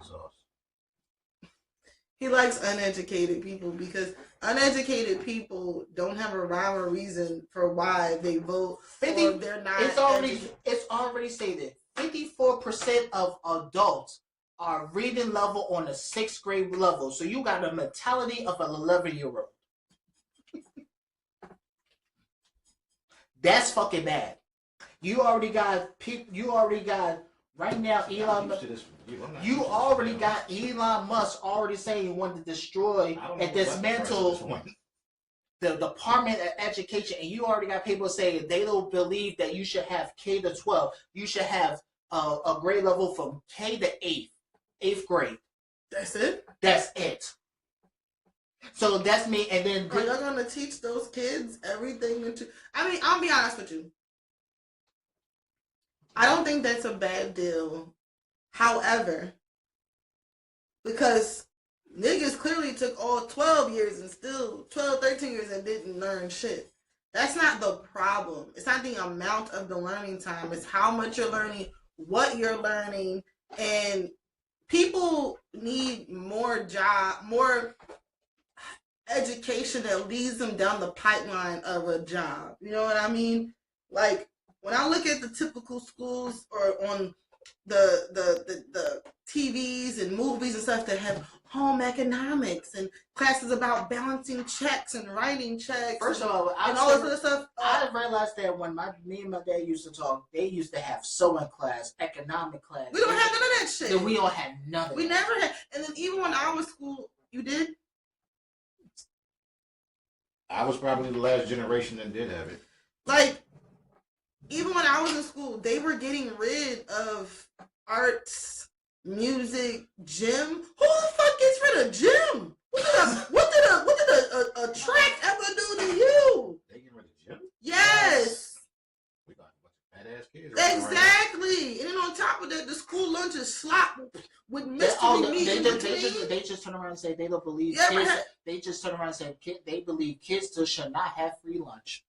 He likes uneducated people because uneducated people don't have a rhyme or reason for why they vote. Or they're not. It's already stated. 54% of adults are reading level on a 6th grade level. So you got the mentality of an 11-year-old. That's fucking bad. You already got right now Elon Musk already saying he wanted to destroy and dismantle the Department of Education, and you already got people saying they don't believe that you should have K to 12. You should have a grade level from K to 8th grade. That's it? That's it. So that's me, and then... Are y'all gonna teach those kids everything? I mean, I'll be honest with you. I don't think that's a bad deal. However, because niggas clearly took all 12 years and still 12, 13 years and didn't learn shit. That's not the problem. It's not the amount of the learning time. It's how much you're learning, what you're learning, and people need more education that leads them down the pipeline of a job. You know what I mean? Like when I look at the typical schools or on the TVs and movies and stuff that have home economics and classes about balancing checks and writing checks. First of all, and all this other stuff. I realized that when me and my dad used to talk, they used to have sewing class, economic class. We don't have none of that shit. We all had none of We that. never had. And then even when I was school, you did? I was probably the last generation that did have it. Like, even when I was in school, they were getting rid of arts, music, gym. Who the fuck gets rid of gym? What did a track ever do to you? They get rid of gym? Yes. We got a bunch of badass kids. Exactly. And then on top of that, the school lunch is slop with mystery meat in between. They just turn around and say they don't believe Yeah, kids. but- They just turn around and say they believe kids still should not have free lunch.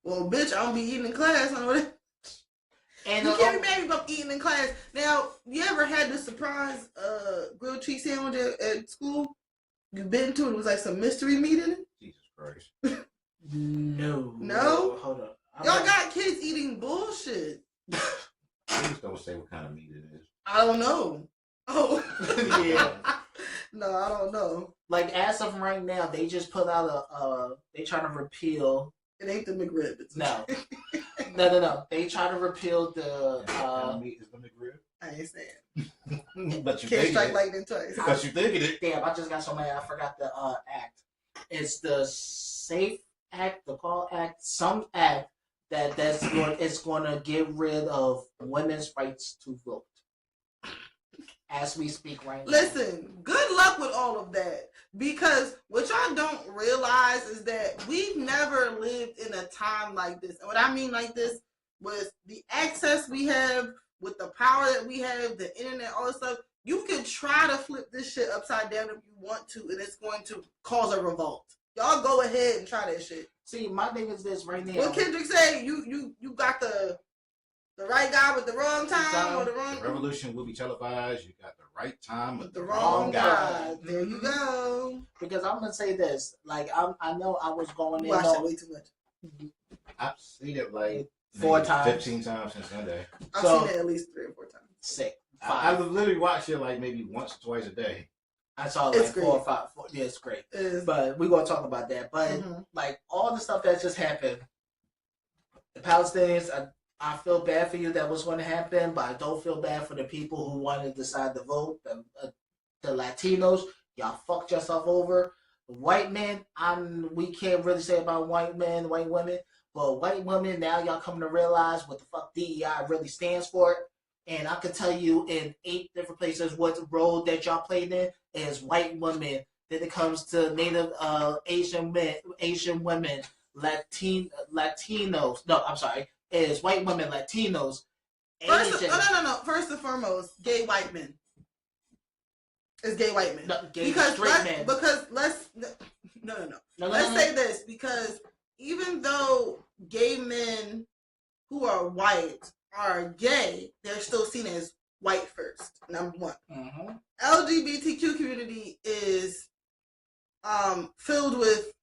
Well, bitch, I don't be eating in class. I know that. And You can't be mad if I'm eating in class. Now, you ever had the surprise grilled cheese sandwich at school? You been to it? It was like some mystery meat in it? Jesus Christ. No. No? Hold on. Y'all got kids eating bullshit. Please don't say what kind of meat it is. I don't know. Oh. Yeah. No, I don't know. Like as of right now, they just put out they trying to repeal. It ain't the McRib. It's No. No. They try to repeal the. What kind of meat is the McRib? I ain't saying. But you Can't thinking strike it. lightning twice. But you thinking it. Damn, I just got so mad. I forgot the act. It's the Safe Act, the Call Act, some act it's going to get rid of women's rights to vote. As we speak right now. Listen, good luck with all of that. Because what y'all don't realize is that we've never lived in a time like this. And what I mean like this, with the access we have, with the power that we have, the internet, all this stuff, you can try to flip this shit upside down if you want to, and it's going to cause a revolt. Y'all go ahead and try that shit. See, my thing is this right now. What Kendrick say? You got the right guy with the wrong time or the wrong. The revolution will be televised. You got the right time with The wrong guy. There you Mm-hmm. go. Because I'm gonna say this, like I know I was going You in watch that on way too much. I've seen it like 4 maybe times. 15 times since Sunday. I've So- seen it at least 3 or 4 times. sick. I've literally watched it like maybe once or twice a day. I saw it It's like great. 4 or 5. Yeah, it's great. It is. But we're gonna talk about that. But Mhm. like all the stuff that just happened, the Palestinians, I feel bad for you that was going to happen, but I don't feel bad for the people who wanted to decide to vote. The Latinos, y'all fucked yourself over. White men, we can't really say about white men, white women, but white women, now y'all coming to realize what the fuck DEI really stands for. And I can tell you in 8 different places what role that y'all played in is white women. Then it comes to Native Asian women, Latinos. No, I'm sorry. Is white women, Latinos, Asian. No. First and foremost, gay white men. It's gay white men. No, gay because straight men. No. No, Let's say this, because even though gay men who are white are gay, they're still seen as white first. Number one. Mm-hmm. LGBTQ community is filled with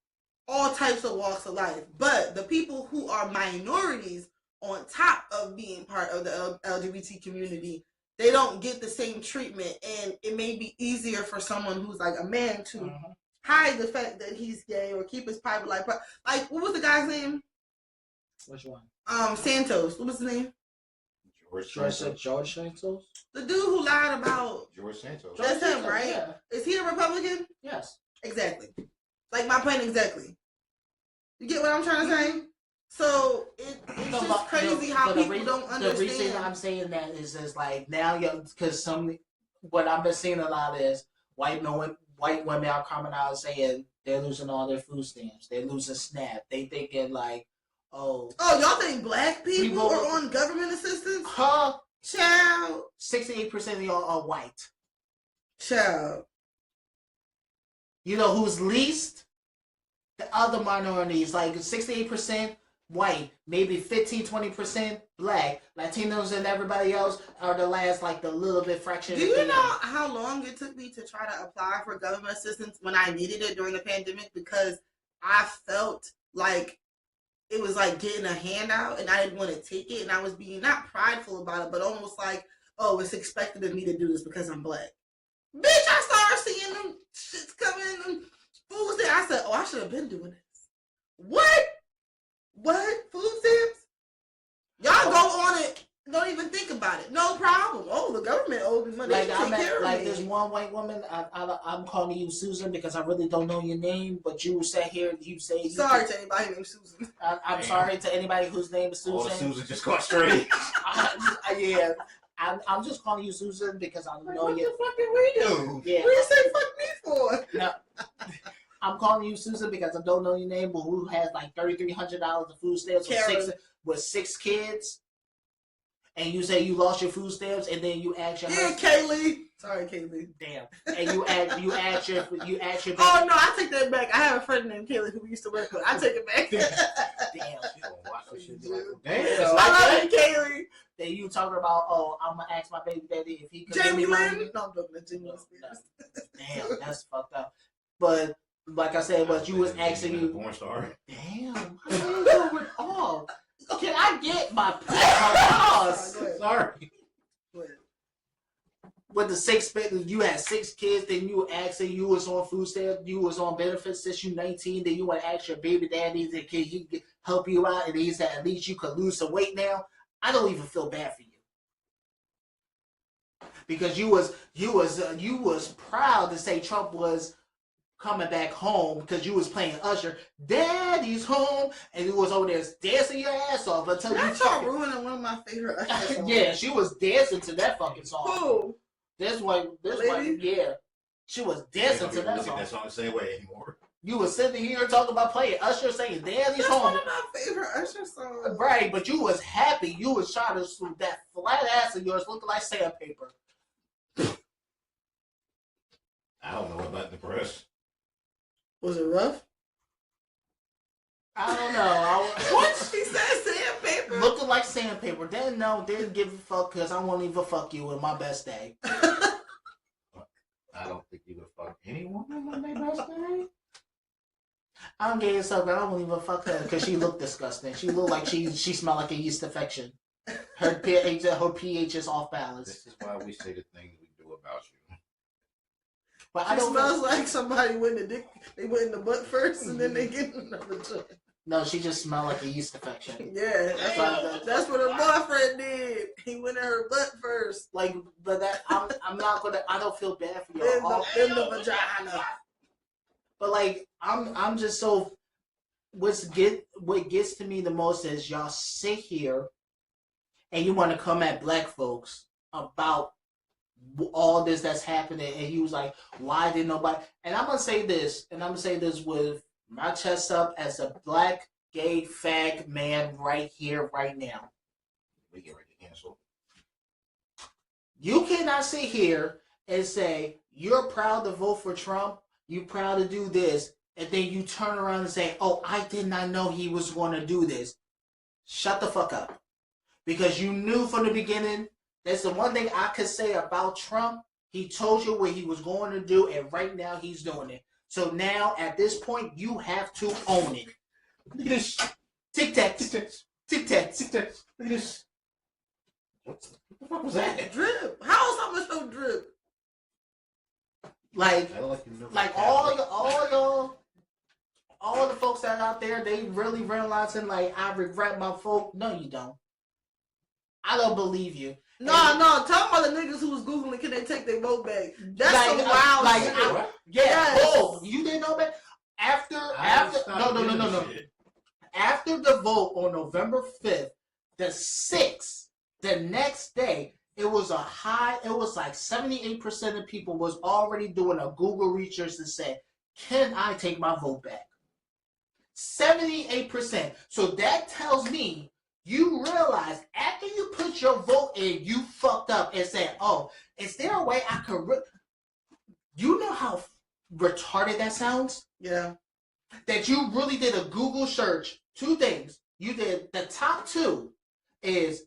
all types of walks of life, but the people who are minorities on top of being part of the LGBT community, they don't get the same treatment, and it may be easier for someone who's like a man to hide the fact that he's gay or keep his private life. Like, what was the guy's name? Which one? Santos. What was his name? George Santos. George Santos? The dude who lied about. George Santos. That's him, right? Yeah. Is he a Republican? Yes. Exactly. Like my point exactly. You get what I'm trying to say? So it's just crazy how people don't understand. The reason I'm saying that is just like now, because what I've been seeing a lot is white women are coming out saying they're losing all their food stamps, they're losing SNAP, they thinking like, Oh, y'all think black people People- are on government assistance? huh? Child. 68% of y'all are white. Child. You know who's least? The other minorities, like 68% white, maybe 15-20% black. Latinos and everybody else are the last, like the little bit fraction. Do you know how long it took me to try to apply for government assistance when I needed it during the pandemic? Because I felt like it was like getting a handout and I didn't want to take it, and I was being not prideful about it, but almost like, oh, it's expected of me to do this because I'm black. Bitch, I started seeing them shits coming and foods there. I said, oh, I should have been doing this. What? Food stamps? Y'all go on it. Don't even think about it. No problem. Oh, the government owes me money. Like They should take care of like me. this one white woman. I'm calling you Susan because I really don't know your name, but you sat here. You say Sorry to anybody named Susan. I'm sorry to anybody whose name is Susan. All the Susan just got straight. Yeah, I'm just calling you Susan because I know What you. the fuck did we do? Yeah, What you say fuck me for? no, I'm calling you Susan because I don't know your name, but who has like $3,300 of food stamps Karen. with six kids, and you say you lost your food stamps, and then you ask your Yeah, husband, Kaylee. Sorry, Kaylee. damn, and you ask your Oh no, I take that back. I have a friend named Kaylee who we used to work with. I take it back. damn. She gonna watch this shit and be like, damn. It's I like love that. you, Kaylee. Then you talking about, oh, I'm gonna ask my baby daddy if he could give Jamie me money. Lynn. No, I'm joking. That's Jamie Lynn Spears. Damn, that's fucked up. But like I said, but you was asking you. Porn star. Damn, how you going off? Can I get my pause? Go ahead. Sorry. Go ahead. With the you had 6 kids, then you were asking you was on food stamps, you was on benefits since you 19, then you want to ask your baby daddy that can he help you out, and he said at least you could lose some weight now. I don't even feel bad for you. Because you was proud to say Trump was coming back home because you was playing Usher, Daddy's home, and you was over there dancing your ass off until Y'all you y'all ruining one of my favorite Usher songs. yeah, she was dancing to that fucking song. Who? This one, Lady? yeah, she was dancing to that song. That song the same way anymore. You was sitting here talking about playing Usher, saying Daddy's That's home. one of my favorite Usher songs. Right, but you was happy. You was trying to that flat ass of yours looking like sandpaper. I don't know about the press. Was it rough? I don't know. What? She said sandpaper? Looking like sandpaper. Didn't give a fuck because I won't even fuck you on my best day. I don't think you would fuck anyone on their best day. I'm gay as fuck, but I won't even fuck her because she looked disgusting. She looked like she smelled like a yeast infection. Her pH is off balance. This is why we say the things we do about you. But I It don't smells know. like somebody went in the dick. They went in the butt first, and then they get in another joint. No, she just smelled like a yeast infection. Yeah, that's what her boyfriend did. He went in her butt first, Like, but that I'm not gonna. I don't feel bad for then y'all. the vagina. But like, I'm just so. What gets to me the most is y'all sit here, and you want to come at black folks about all this that's happening, and he was like, why did nobody? And I'm gonna say this, with my chest up as a black gay fag man right here, right now. We get ready to cancel. You cannot sit here and say you're proud to vote for Trump, you proud to do this, and then you turn around and say, oh, I did not know he was going to do this. Shut the fuck up. Because you knew from the beginning. That's the one thing I could say about Trump. He told you what he was going to do, and right now he's doing it. So now, at this point, you have to own it. Look at this. Tic-tac. Tic-tac. Tic-tac. Look at this. What the fuck was that? Drip. How is something so drip? Like, I like, you know, all the folks that out there, they really realizing, like, I regret my vote. No, you don't. I don't believe you. No, tell about the niggas who was Googling, can they take their vote back? That's Like, some wild like, shit. Yeah, Yes. oh, you didn't know that? After no. After the vote on November 5th, the 6th, the next day, it was like 78% of people was already doing a Google research to say, can I take my vote back? 78%. So that tells me you realize after you put your vote in, you fucked up and said, "Oh, is there a way I could?" You know how retarded that sounds? Yeah. That you really did a Google search. Two things. You did the top two is,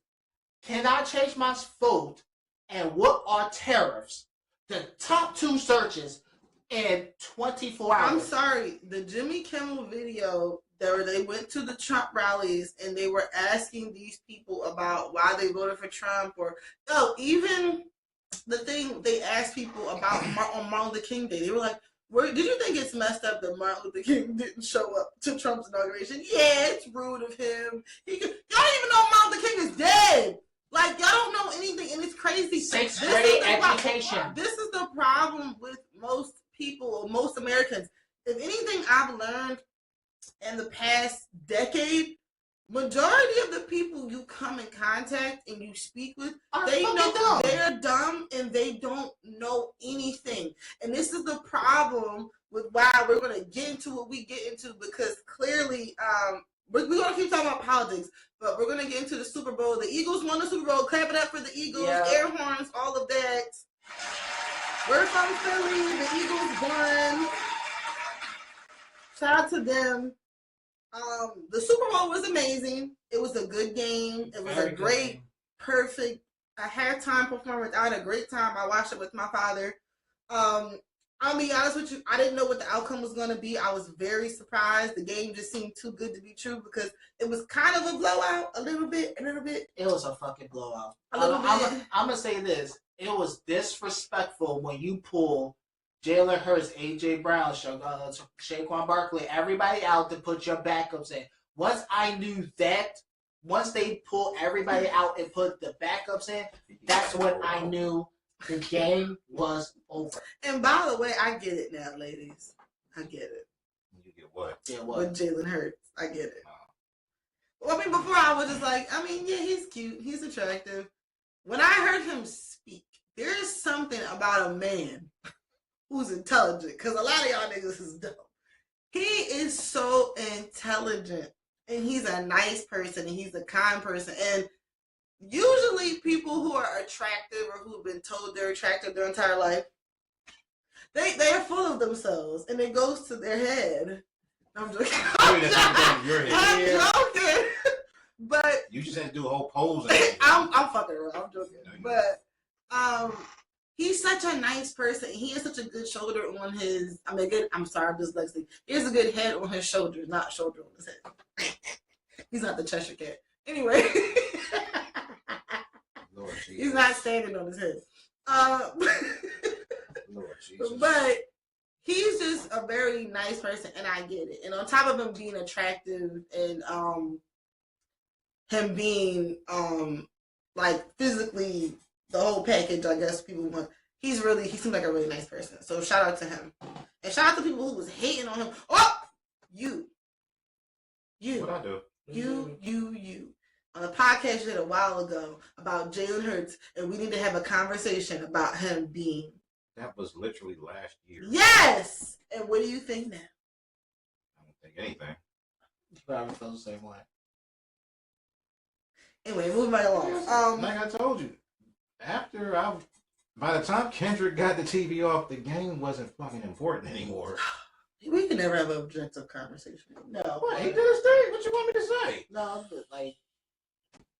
can I change my vote? And what are tariffs? The top two searches in 24 hours. I'm sorry, the Jimmy Kimmel video where they went to the Trump rallies and they were asking these people about why they voted for Trump, or even the thing they asked people about on Martin Luther King Day. They were like, did you think it's messed up that Martin Luther King didn't show up to Trump's inauguration? Yeah, it's rude of him. Y'all don't even know Martin Luther King is dead. Like, y'all don't know anything, and it's crazy. Sixth grade education. This is the problem with most people, or most Americans. If anything I've learned in the past decade, majority of the people you come in contact and you speak with, they're dumb and they don't know anything. And this is the problem with why we're going to get into what we get into, because clearly we're going to keep talking about politics, but we're going to get into the Super Bowl. The Eagles won the Super Bowl. Clap it up for the Eagles. Yeah. Air horns, all of that. We're from Philly. The Eagles won. Shout out to them. The Super Bowl was amazing. It was a good game. It was a great, perfect, a halftime performance. I had a great time. I watched it with my father. I'll be honest with you, I didn't know what the outcome was going to be. I was very surprised. The game just seemed too good to be true because it was kind of a blowout, a little bit. It was a fucking blowout. I'm going to say this. It was disrespectful when you pull Jalen Hurts, A.J. Brown, Saquon Barkley, everybody out to put your backups in. Once I knew that, once they pulled everybody out and put the backups in, that's when I knew the game was over. And by the way, I get it now, ladies. I get it. You get what? Yeah, what? With Jalen Hurts. I get it. Well, I mean, before I was just like, yeah, he's cute. He's attractive. When I heard him speak, there's something about a man who's intelligent, because a lot of y'all niggas is dumb. He is so intelligent, and he's a nice person, and he's a kind person, and usually people who are attractive or who've been told they're attractive their entire life, they're full of themselves, and it goes to their head. I'm joking. I'm joking. But you just had to do a whole pose. I'm fucking around. I'm joking. But he's such a nice person. He has such a good shoulder on his. I'm sorry, I'm dyslexic. He has a good head on his shoulders, not shoulder on his head. He's not the Cheshire Cat. Anyway, Lord Jesus. He's not standing on his head. Lord Jesus. But he's just a very nice person, and I get it. And on top of him being attractive and him being like physically the whole package, I guess people want. He seems like a really nice person. So shout out to him. And shout out to people who was hating on him. Oh, you. What I do? You. On a podcast you did a while ago about Jalen Hurts, and we need to have a conversation about him being. That was literally last year. Yes! And what do you think now? I don't think anything. You probably feel the same way. Anyway, moving right along. Like I told you, by the time Kendrick got the TV off, the game wasn't fucking important anymore. We can never have an objective conversation. No. What? He did his thing. What you want me to say? No,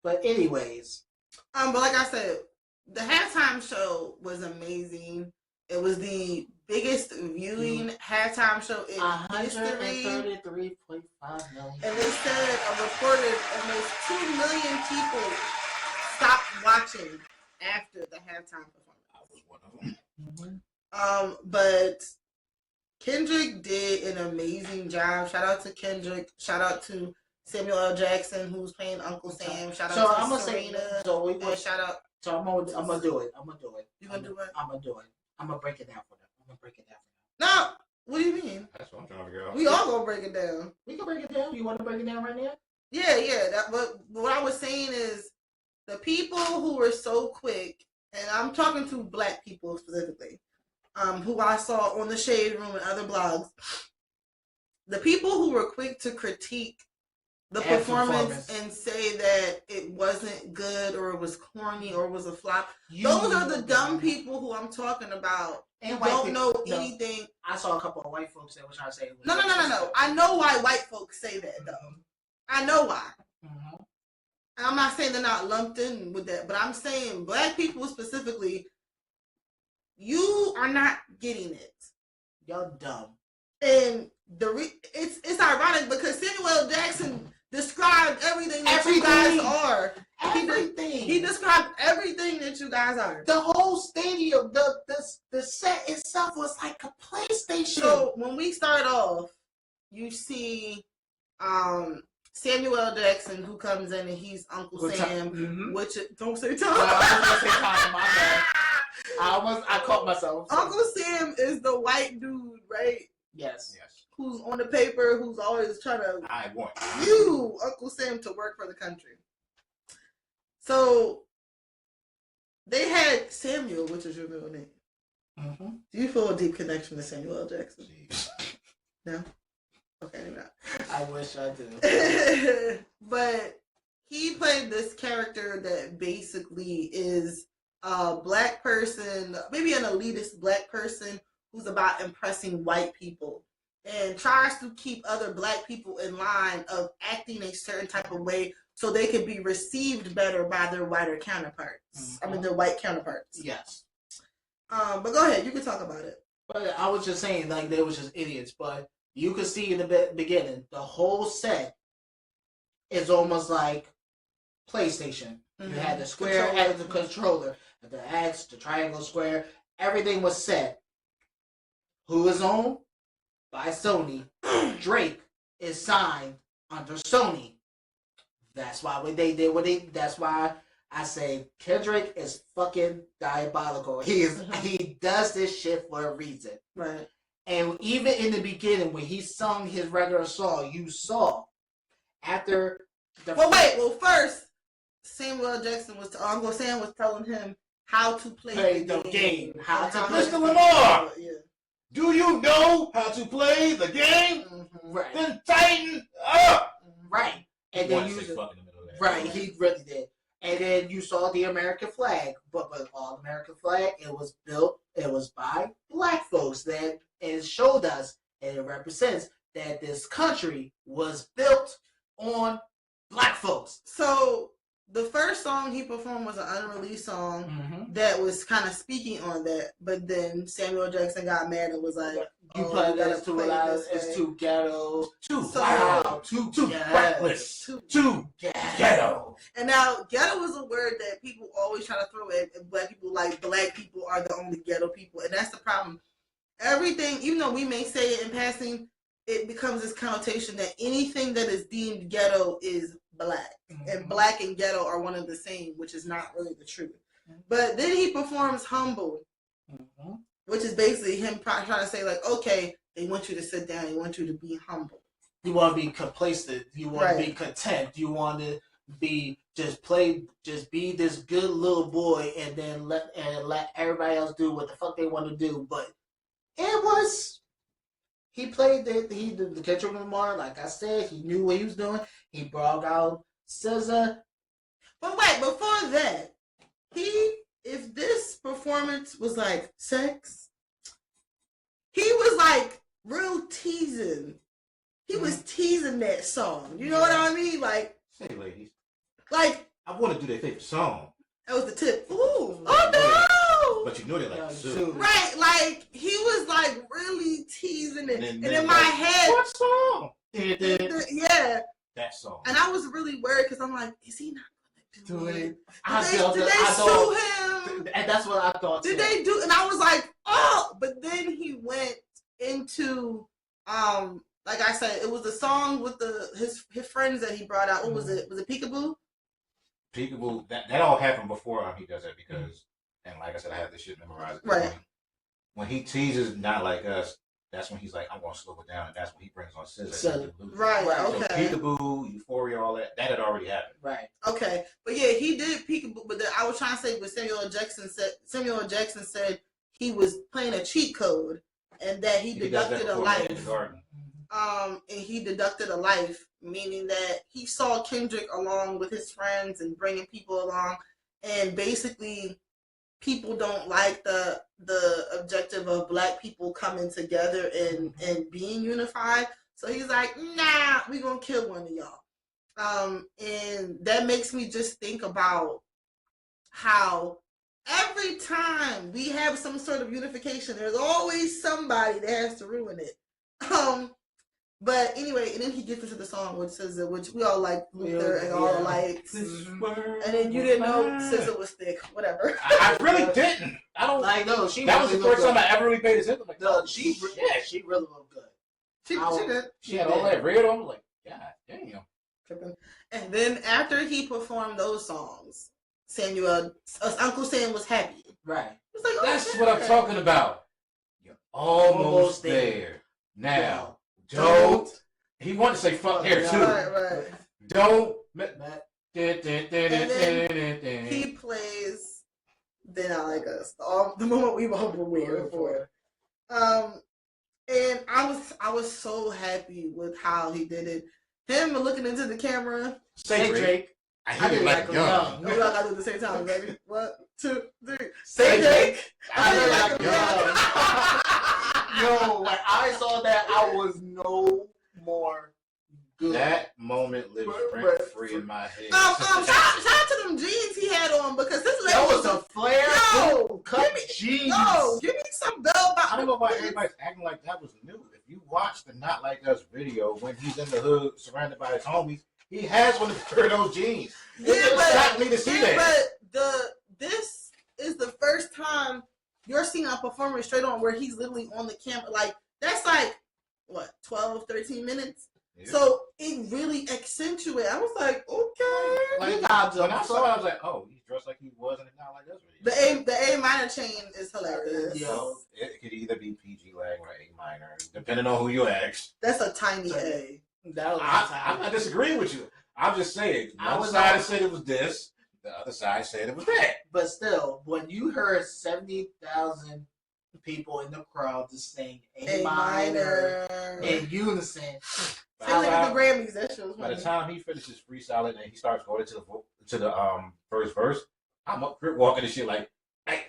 but anyways. But like I said, the halftime show was amazing. It was the biggest viewing halftime show in history. 133.5 million. And they said a reported almost 2 million people stopped watching after the halftime performance. I was one of them. Mm-hmm. But Kendrick did an amazing job. Shout out to Kendrick. Shout out to Samuel L. Jackson, who's playing Uncle Sam. Shout out to Serena. Shout out. So I'm gonna do it. You gonna do it? I'm gonna do it. I'm gonna break it down for them. No. What do you mean? That's what I'm trying to figure out. We all gonna break it down. We can break it down. You want to break it down right now? Yeah. What I was saying is the people who were so quick, and I'm talking to black people specifically, who I saw on the Shade Room and other blogs, the people who were quick to critique the performance and say that it wasn't good or it was corny or it was a flop, those are the dumb people who I'm talking about. And don't know anything. I saw a couple of white folks that were trying to say. No. I know why white folks say that though. I know why. Mm-hmm. I'm not saying they're not lumped in with that, but I'm saying black people specifically, you are not getting it. Y'all dumb. And it's ironic because Samuel L. Jackson described everything that you guys are. Everything. He described everything that you guys are. The whole stadium, the set itself was like a PlayStation. So when we start off, you see Samuel L. Jackson who comes in and he's Uncle Sam. Mm-hmm. Which don't say Tom. I was gonna say Tom. My bad. I caught myself. Uncle Sam is the white dude, right? Yes. Who's on the paper, who's always trying to I want you, Uncle Sam, to work for the country. So they had Samuel, which is your middle name. Mm-hmm. Do you feel a deep connection to Samuel L. Jackson? No? Okay, maybe not. I wish I did. But he played this character that basically is a black person, maybe an elitist black person who's about impressing white people and tries to keep other black people in line of acting a certain type of way so they can be received better by their whiter counterparts. Mm-hmm. I mean, their white counterparts. Yes. But go ahead, you can talk about it. But I was just saying, like, they was just idiots. But you could see in the beginning, the whole set is almost like PlayStation. Mm-hmm. You had the square as the controller, the X, the triangle, square. Everything was set. Who is owned? By Sony. Drake is signed under Sony. That's why when they did what they. That's why I say Kendrick is fucking diabolical. He does this shit for a reason. Right. And even in the beginning when he sung his regular song, you saw after the. Well, first Samuel L. Jackson was. Uncle Sam was telling him how to play the game. How to play. Mr. Lamar. Yeah. Do you know how to play the game? Mm-hmm. Right. Then tighten up. Right. And then you right, he really did. And then you saw the American flag, but all American flag, it was by black folks that it showed us and it represents that this country was built on black folks. So the first song he performed was an unreleased song that was kind of speaking on that, but then Samuel Jackson got mad and was like, "You play this too loud. It's too ghetto, too loud, too reckless, too ghetto." And now, ghetto is a word that people always try to throw at black people, like black people are the only ghetto people, and that's the problem. Everything, even though we may say it in passing, it becomes this connotation that anything that is deemed ghetto is black. Mm-hmm. And black and ghetto are one and the same, which is not really the truth. Mm-hmm. But then he performs Humble, which is basically him trying to say, like, okay, they want you to sit down. They want you to be humble. You want to be complacent. You want to be content. You want to be just be this good little boy and then let everybody else do what the fuck they want to do. But it was... He played the Kendrick Lamar, like I said. He knew what he was doing. He brought out SZA. But wait, before that, if this performance was like sex, he was like real teasing. He was teasing that song. You know what I mean? Like, say, ladies, like I want to do their favorite song. That was the tip. Ooh, oh no! But you know they like the soup. Right, like he was like really teasing it, and in my head, what song? Yeah, that song. And I was really worried because I'm like, is he not gonna do it? Did they sue him? And that's what I thought. Did they do? And I was like, oh! But then he went into like I said, it was a song with his friends that he brought out. What was it? Was it Peekaboo? Peekaboo. That all happened before he does that because, and like I said, I have this shit memorized. Right. When he teases Not Like Us, that's when he's like, I'm gonna slow it down, and that's when he brings on SZA. Right. Okay. So Peekaboo, Euphoria, all that had already happened. Right. Okay. But yeah, he did Peekaboo. But I was trying to say what Samuel L. Jackson said he was playing a cheat code and that he deducted a life. and he deducted a life, meaning that he saw Kendrick along with his friends and bringing people along, and basically people don't like the objective of Black people coming together and being unified. So he's like, nah, we gonna kill one of y'all. And that makes me just think about how every time we have some sort of unification, there's always somebody that has to ruin it. But anyway, and then he gets into the song which says which we all like Luther and all the lights. And then you didn't know SZA was thick, whatever. I really didn't. I don't like no. She that was the first time I ever really paid attention. Like, no, she really looked good. She did. She had all that red on. Like, God damn. And then after he performed those songs, Uncle Sam was happy. Right. He was like, oh, That's what I'm talking about. You're almost there. Now, don't. He wanted to say fuck here too. Right. Don't. And then he plays Then I Like Us. The moment we've all been waiting for. And I was so happy with how he did it. Him looking into the camera. Say Drake. I hear you like young. No, we all gotta do it at the same time, baby. 1, 2, 3. Say Drake. I hear you like young. Yo, when I saw that, I was no more good. That moment lives rent free in my head. Shout out to them jeans he had on because this that was a flare. Yo, cut jeans. Yo, give me some bell bottom. I don't know why everybody's acting like that was new. If you watch the Not Like Us video when he's in the hood surrounded by his homies, he has one of those jeans. Yeah, me to see that. But this is the first time you're seeing a performance straight on where he's literally on the camera. Like, that's like, what, 12, 13 minutes? Yeah. So it really accentuated. I was like, okay. Like, when I saw it, I was like, oh, he's dressed like he was in the Not Like Us video. The A minor chain is hilarious. Yo, it could either be PG lag or A minor, depending on who you ask. That's a tiny A. I'm not disagreeing with you. I'm just saying, one side said it was this, the other side said it was that. But still, when you heard 70,000 people in the crowd just sing A minor in unison, like the Grammys, that show was by the time he finishes freestyling and he starts going to the first verse, I'm up here walking and shit like, hey,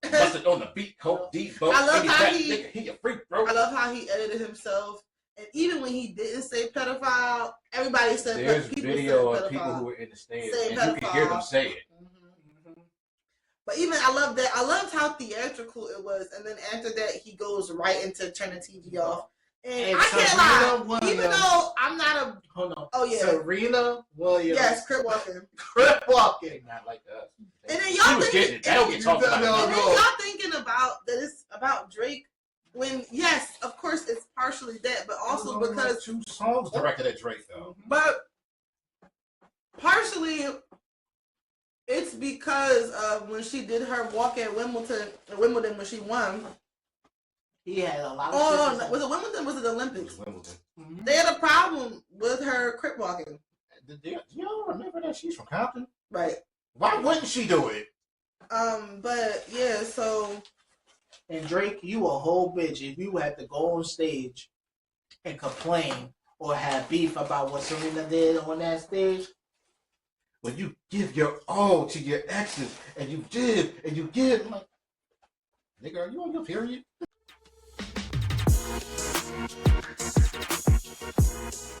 busted on the beat, coke, deep boat. I love how he a freak, bro. I love how he edited himself. And even when he didn't say pedophile, everybody said pedophile. There's video of people who were in the stands, and you can hear them say it. Mm-hmm. But even, I love that. I loved how theatrical it was. And then after that, he goes right into turning the TV off. And I can't lie, even though I'm not a... Hold on. Oh, yeah. Serena Williams. Yes, crip walking. Crip walking. Not like us. And then y'all thinking... That'll get talked about. And then y'all thinking about that it's about Drake. When, yes, of course, it's partially that, but also because... Like 2 songs directed at Drake, though. But partially, it's because of when she did her walk at Wimbledon when she won. He had a lot of... Oh, was it Wimbledon or was it the Olympics? It was Wimbledon. Mm-hmm. They had a problem with her crip walking. Do y'all remember that she's from Compton? Right. Why wouldn't she do it? But, yeah, so... And Drake, you a whole bitch if you had to go on stage and complain or have beef about what Serena did on that stage. When you give your all to your exes and you give and you give, I'm like, nigga, are you on your period?